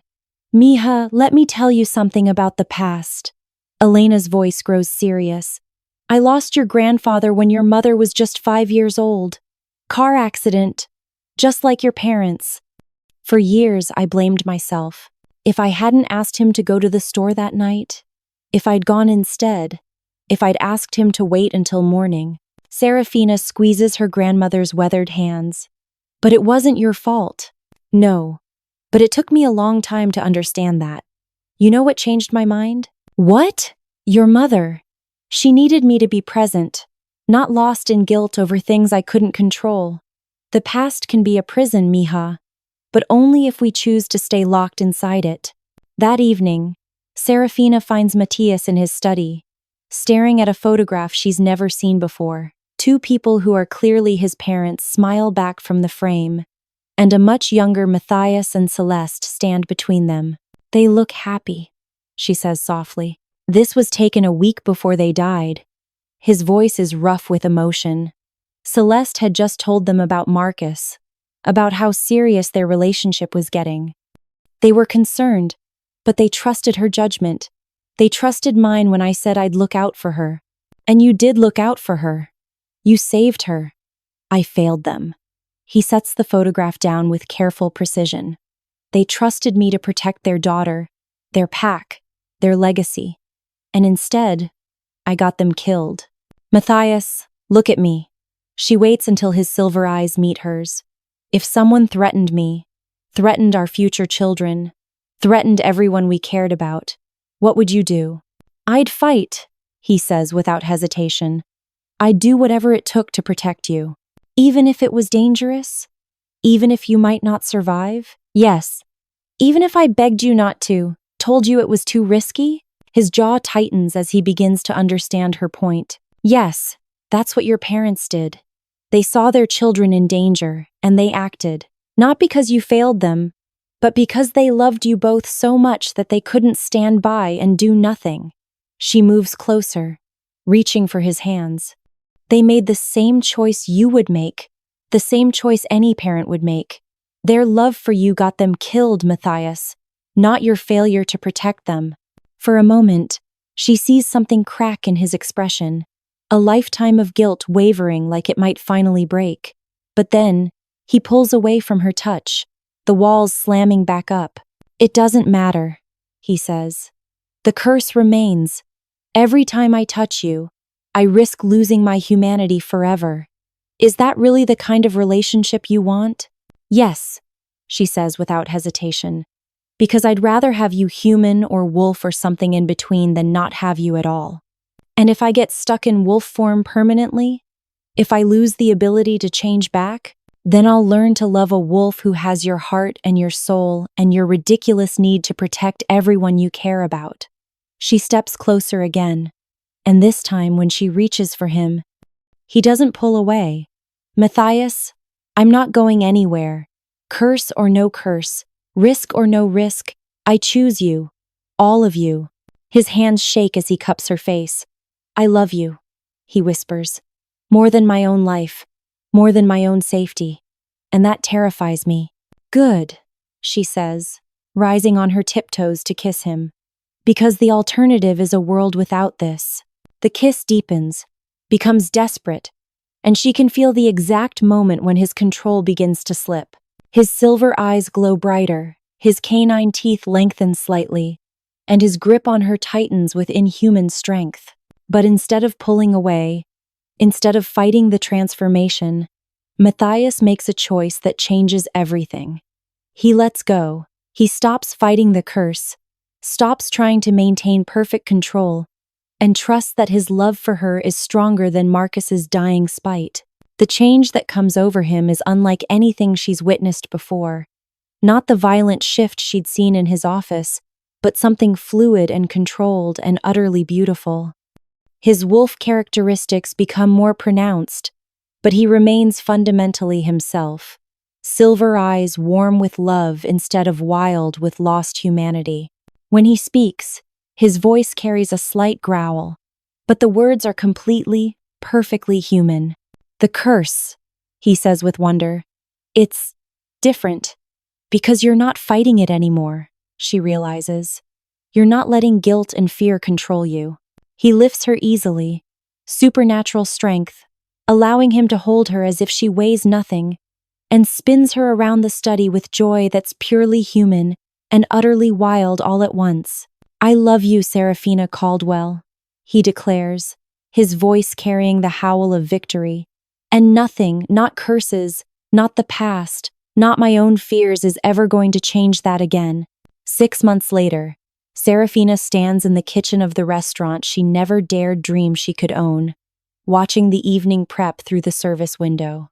Mija, let me tell you something about the past. Elena's voice grows serious. I lost your grandfather when your mother was just 5 years old. Car accident, just like your parents. For years, I blamed myself. If I hadn't asked him to go to the store that night, if I'd gone instead, if I'd asked him to wait until morning. Seraphina squeezes her grandmother's weathered hands. But it wasn't your fault. No. But it took me a long time to understand that. You know what changed my mind? What? Your mother. She needed me to be present, not lost in guilt over things I couldn't control. The past can be a prison, mija, but only if we choose to stay locked inside it. That evening, Seraphina finds Matthias in his study, staring at a photograph she's never seen before. Two people who are clearly his parents smile back from the frame, and a much younger Matthias and Celeste stand between them. They look happy, she says softly. This was taken a week before they died. His voice is rough with emotion. Celeste had just told them about Marcus, about how serious their relationship was getting. They were concerned, but they trusted her judgment. They trusted mine when I said I'd look out for her. And you did look out for her. You saved her. I failed them. He sets the photograph down with careful precision. They trusted me to protect their daughter, their pack, their legacy. And instead, I got them killed. Matthias, look at me. She waits until his silver eyes meet hers. If someone threatened me, threatened our future children, threatened everyone we cared about, what would you do? I'd fight, he says without hesitation. I'd do whatever it took to protect you. Even if it was dangerous? Even if you might not survive? Yes. Even if I begged you not to, told you it was too risky? His jaw tightens as he begins to understand her point. Yes, that's what your parents did. They saw their children in danger, and they acted. Not because you failed them, but because they loved you both so much that they couldn't stand by and do nothing. She moves closer, reaching for his hands. They made the same choice you would make, the same choice any parent would make. Their love for you got them killed, Matthias, not your failure to protect them. For a moment, she sees something crack in his expression, a lifetime of guilt wavering like it might finally break. But then, he pulls away from her touch, the walls slamming back up. It doesn't matter, he says. The curse remains. Every time I touch you, I risk losing my humanity forever. Is that really the kind of relationship you want? Yes, she says without hesitation. Because I'd rather have you human or wolf or something in between than not have you at all. And if I get stuck in wolf form permanently, if I lose the ability to change back, then I'll learn to love a wolf who has your heart and your soul and your ridiculous need to protect everyone you care about. She steps closer again, and this time when she reaches for him, he doesn't pull away. Matthias, I'm not going anywhere. Curse or no curse, risk or no risk, I choose you, all of you. His hands shake as he cups her face. I love you, he whispers, more than my own life, more than my own safety. And that terrifies me. Good, she says, rising on her tiptoes to kiss him. Because the alternative is a world without this. The kiss deepens, becomes desperate, and she can feel the exact moment when his control begins to slip. His silver eyes glow brighter, his canine teeth lengthen slightly, and his grip on her tightens with inhuman strength. But instead of pulling away, instead of fighting the transformation, Matthias makes a choice that changes everything. He lets go. He stops fighting the curse, stops trying to maintain perfect control, and trusts that his love for her is stronger than Marcus's dying spite. The change that comes over him is unlike anything she's witnessed before. Not the violent shift she'd seen in his office, but something fluid and controlled and utterly beautiful. His wolf characteristics become more pronounced, but he remains fundamentally himself. Silver eyes warm with love instead of wild with lost humanity. When he speaks, his voice carries a slight growl, but the words are completely, perfectly human. The curse, he says with wonder. It's different, because you're not fighting it anymore, she realizes. You're not letting guilt and fear control you. He lifts her easily, supernatural strength, allowing him to hold her as if she weighs nothing, and spins her around the study with joy that's purely human and utterly wild all at once. "I love you, Seraphina Caldwell," he declares, his voice carrying the howl of victory. "And nothing, not curses, not the past, not my own fears is ever going to change that again." 6 months later, Seraphina stands in the kitchen of the restaurant she never dared dream she could own, watching the evening prep through the service window.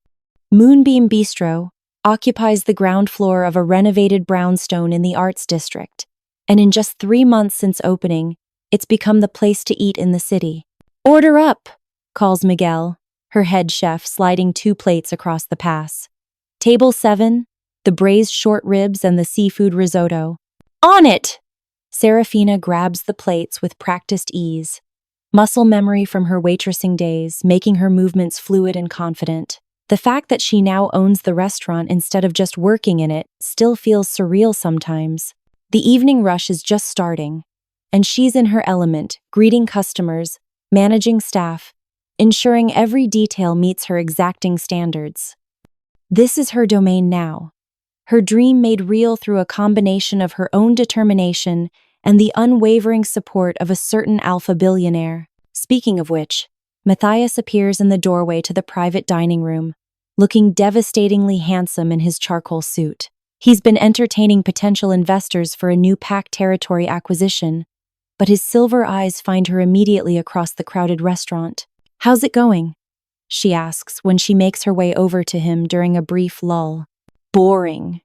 Moonbeam Bistro occupies the ground floor of a renovated brownstone in the Arts District, and in just 3 months since opening, it's become the place to eat in the city. "Order up," calls Miguel, her head chef sliding 2 plates across the pass. "Table 7, the braised short ribs and the seafood risotto." "On it!" Seraphina grabs the plates with practiced ease, muscle memory from her waitressing days, making her movements fluid and confident. The fact that she now owns the restaurant instead of just working in it still feels surreal sometimes. The evening rush is just starting, and she's in her element, greeting customers, managing staff, ensuring every detail meets her exacting standards. This is her domain now, her dream made real through a combination of her own determination and the unwavering support of a certain alpha billionaire. Speaking of which, Matthias appears in the doorway to the private dining room, looking devastatingly handsome in his charcoal suit. He's been entertaining potential investors for a new Pack territory acquisition, but his silver eyes find her immediately across the crowded restaurant. "How's it going?" she asks when she makes her way over to him during a brief lull. "Boring,"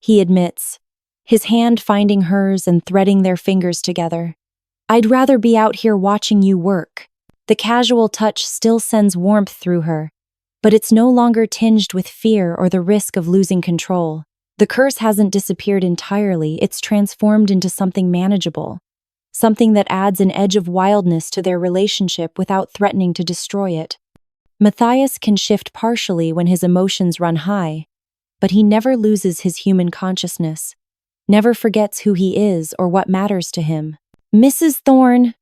he admits, his hand finding hers and threading their fingers together. "I'd rather be out here watching you work." The casual touch still sends warmth through her, but it's no longer tinged with fear or the risk of losing control. The curse hasn't disappeared entirely, it's transformed into something manageable, something that adds an edge of wildness to their relationship without threatening to destroy it. Matthias can shift partially when his emotions run high, but he never loses his human consciousness, never forgets who he is or what matters to him. "Mrs. Thorne,"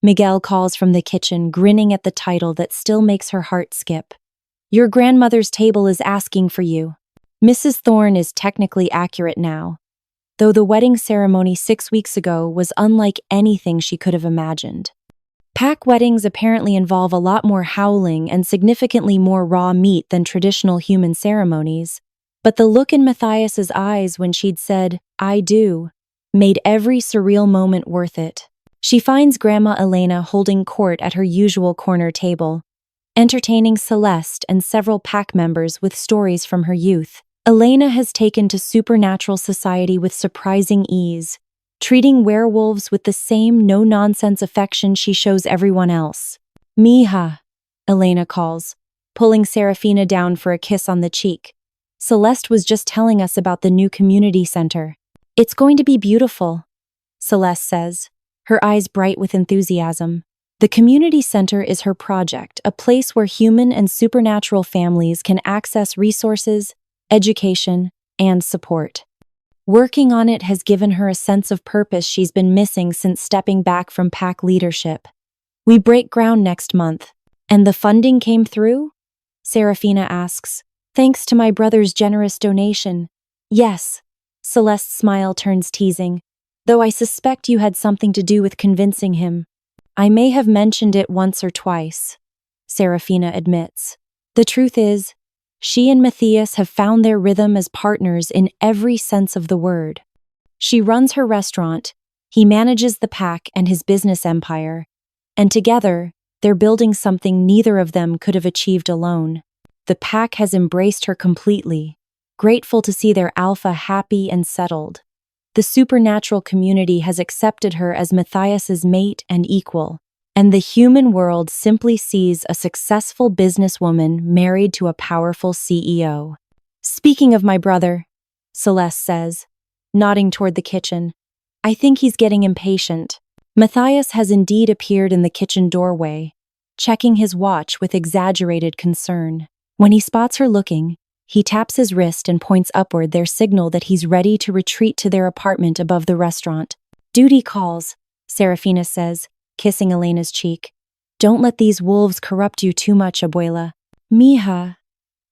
Miguel calls from the kitchen, grinning at the title that still makes her heart skip. "Your grandmother's table is asking for you." Mrs. Thorne is technically accurate now, though the wedding ceremony 6 weeks ago was unlike anything she could have imagined. Pack weddings apparently involve a lot more howling and significantly more raw meat than traditional human ceremonies, but the look in Matthias's eyes when she'd said, "I do," made every surreal moment worth it. She finds Grandma Elena holding court at her usual corner table, entertaining Celeste and several Pack members with stories from her youth. Elena has taken to supernatural society with surprising ease, treating werewolves with the same no-nonsense affection she shows everyone else. "Mija," Elena calls, pulling Seraphina down for a kiss on the cheek. "Celeste was just telling us about the new community center. It's going to be beautiful," Celeste says, her eyes bright with enthusiasm. The community center is her project, a place where human and supernatural families can access resources, education, and support. Working on it has given her a sense of purpose she's been missing since stepping back from Pack leadership. "We break ground next month, and the funding came through?" Seraphina asks. "Thanks to my brother's generous donation." "Yes." Celeste's smile turns teasing, "though I suspect you had something to do with convincing him." "I may have mentioned it once or twice," Seraphina admits. "The truth is, she and Matthias have found their rhythm as partners in every sense of the word. She runs her restaurant, he manages the Pack and his business empire, and together, they're building something neither of them could have achieved alone. The Pack has embraced her completely, grateful to see their alpha happy and settled. The supernatural community has accepted her as Matthias's mate and equal, and the human world simply sees a successful businesswoman married to a powerful CEO. "Speaking of my brother," Celeste says, nodding toward the kitchen, "I think he's getting impatient." Matthias has indeed appeared in the kitchen doorway, checking his watch with exaggerated concern. When he spots her looking, he taps his wrist and points upward, their signal that he's ready to retreat to their apartment above the restaurant. "Duty calls," Seraphina says, kissing Elena's cheek. Don't let these wolves corrupt you too much, abuela. Mija.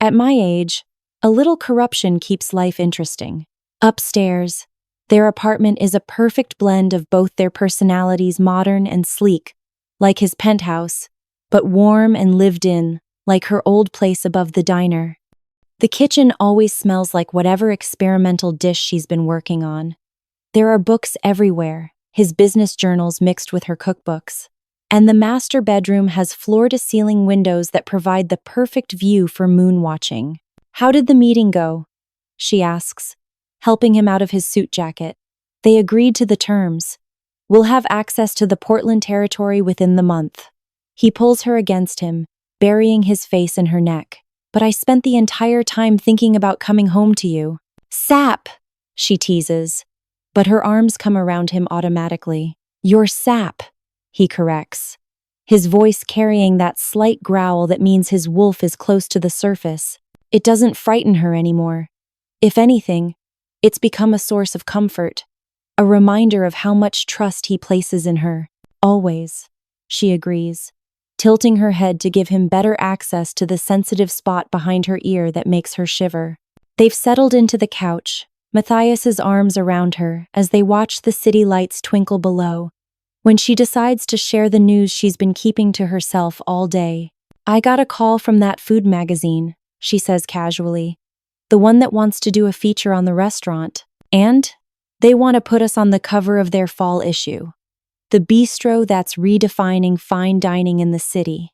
At my age, a little corruption keeps life interesting. Upstairs, their apartment is a perfect blend of both their personalities, modern and sleek, like his penthouse, but warm and lived in, like her old place above the diner. The kitchen always smells like whatever experimental dish she's been working on. There are books everywhere, his business journals mixed with her cookbooks. And the master bedroom has floor-to-ceiling windows that provide the perfect view for moon watching. How did the meeting go? She asks, helping him out of his suit jacket. They agreed to the terms. We'll have access to the Portland territory within the month. He pulls her against him, burying his face in her neck. But I spent the entire time thinking about coming home to you. Sap, she teases. But her arms come around him automatically. You're sap, he corrects, his voice carrying that slight growl that means his wolf is close to the surface. It doesn't frighten her anymore. If anything, it's become a source of comfort, a reminder of how much trust he places in her. Always, she agrees, tilting her head to give him better access to the sensitive spot behind her ear that makes her shiver. They've settled into the couch, Matthias's arms around her as they watch the city lights twinkle below. When she decides to share the news she's been keeping to herself all day. I got a call from that food magazine, she says casually. The one that wants to do a feature on the restaurant. And they want to put us on the cover of their fall issue. The bistro that's redefining fine dining in the city.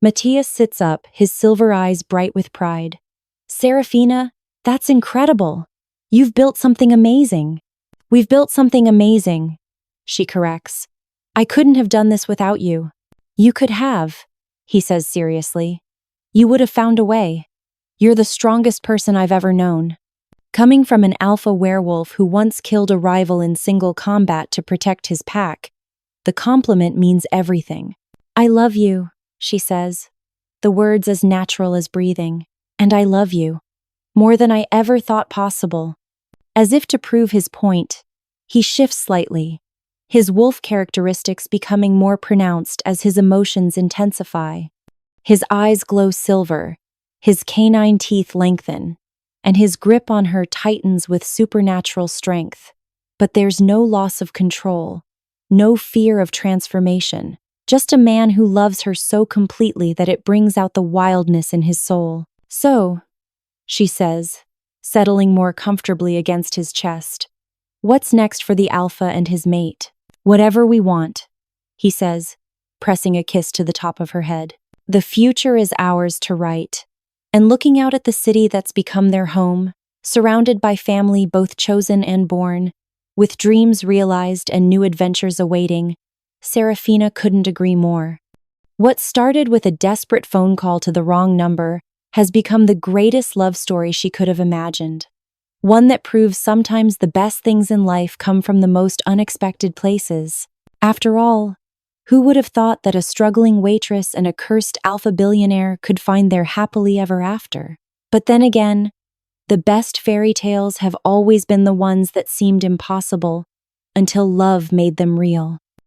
Matthias sits up, his silver eyes bright with pride. Seraphina, that's incredible. You've built something amazing. We've built something amazing, she corrects. I couldn't have done this without you. You could have, he says seriously. You would have found a way. You're the strongest person I've ever known. Coming from an alpha werewolf who once killed a rival in single combat to protect his pack, the compliment means everything. I love you, she says, the words as natural as breathing. And I love you. More than I ever thought possible. As if to prove his point, he shifts slightly, his wolf characteristics becoming more pronounced as his emotions intensify. His eyes glow silver, his canine teeth lengthen, and his grip on her tightens with supernatural strength. But there's no loss of control, no fear of transformation, just a man who loves her so completely that it brings out the wildness in his soul. So, she says, settling more comfortably against his chest, what's next for the alpha and his mate? Whatever we want, he says, pressing a kiss to the top of her head. The future is ours to write. And looking out at the city that's become their home, surrounded by family both chosen and born, with dreams realized and new adventures awaiting, Seraphina couldn't agree more. What started with a desperate phone call to the wrong number has become the greatest love story she could have imagined. One that proves sometimes the best things in life come from the most unexpected places. After all, who would have thought that a struggling waitress and a cursed alpha billionaire could find their happily ever after? But then again, the best fairy tales have always been the ones that seemed impossible, until love made them real.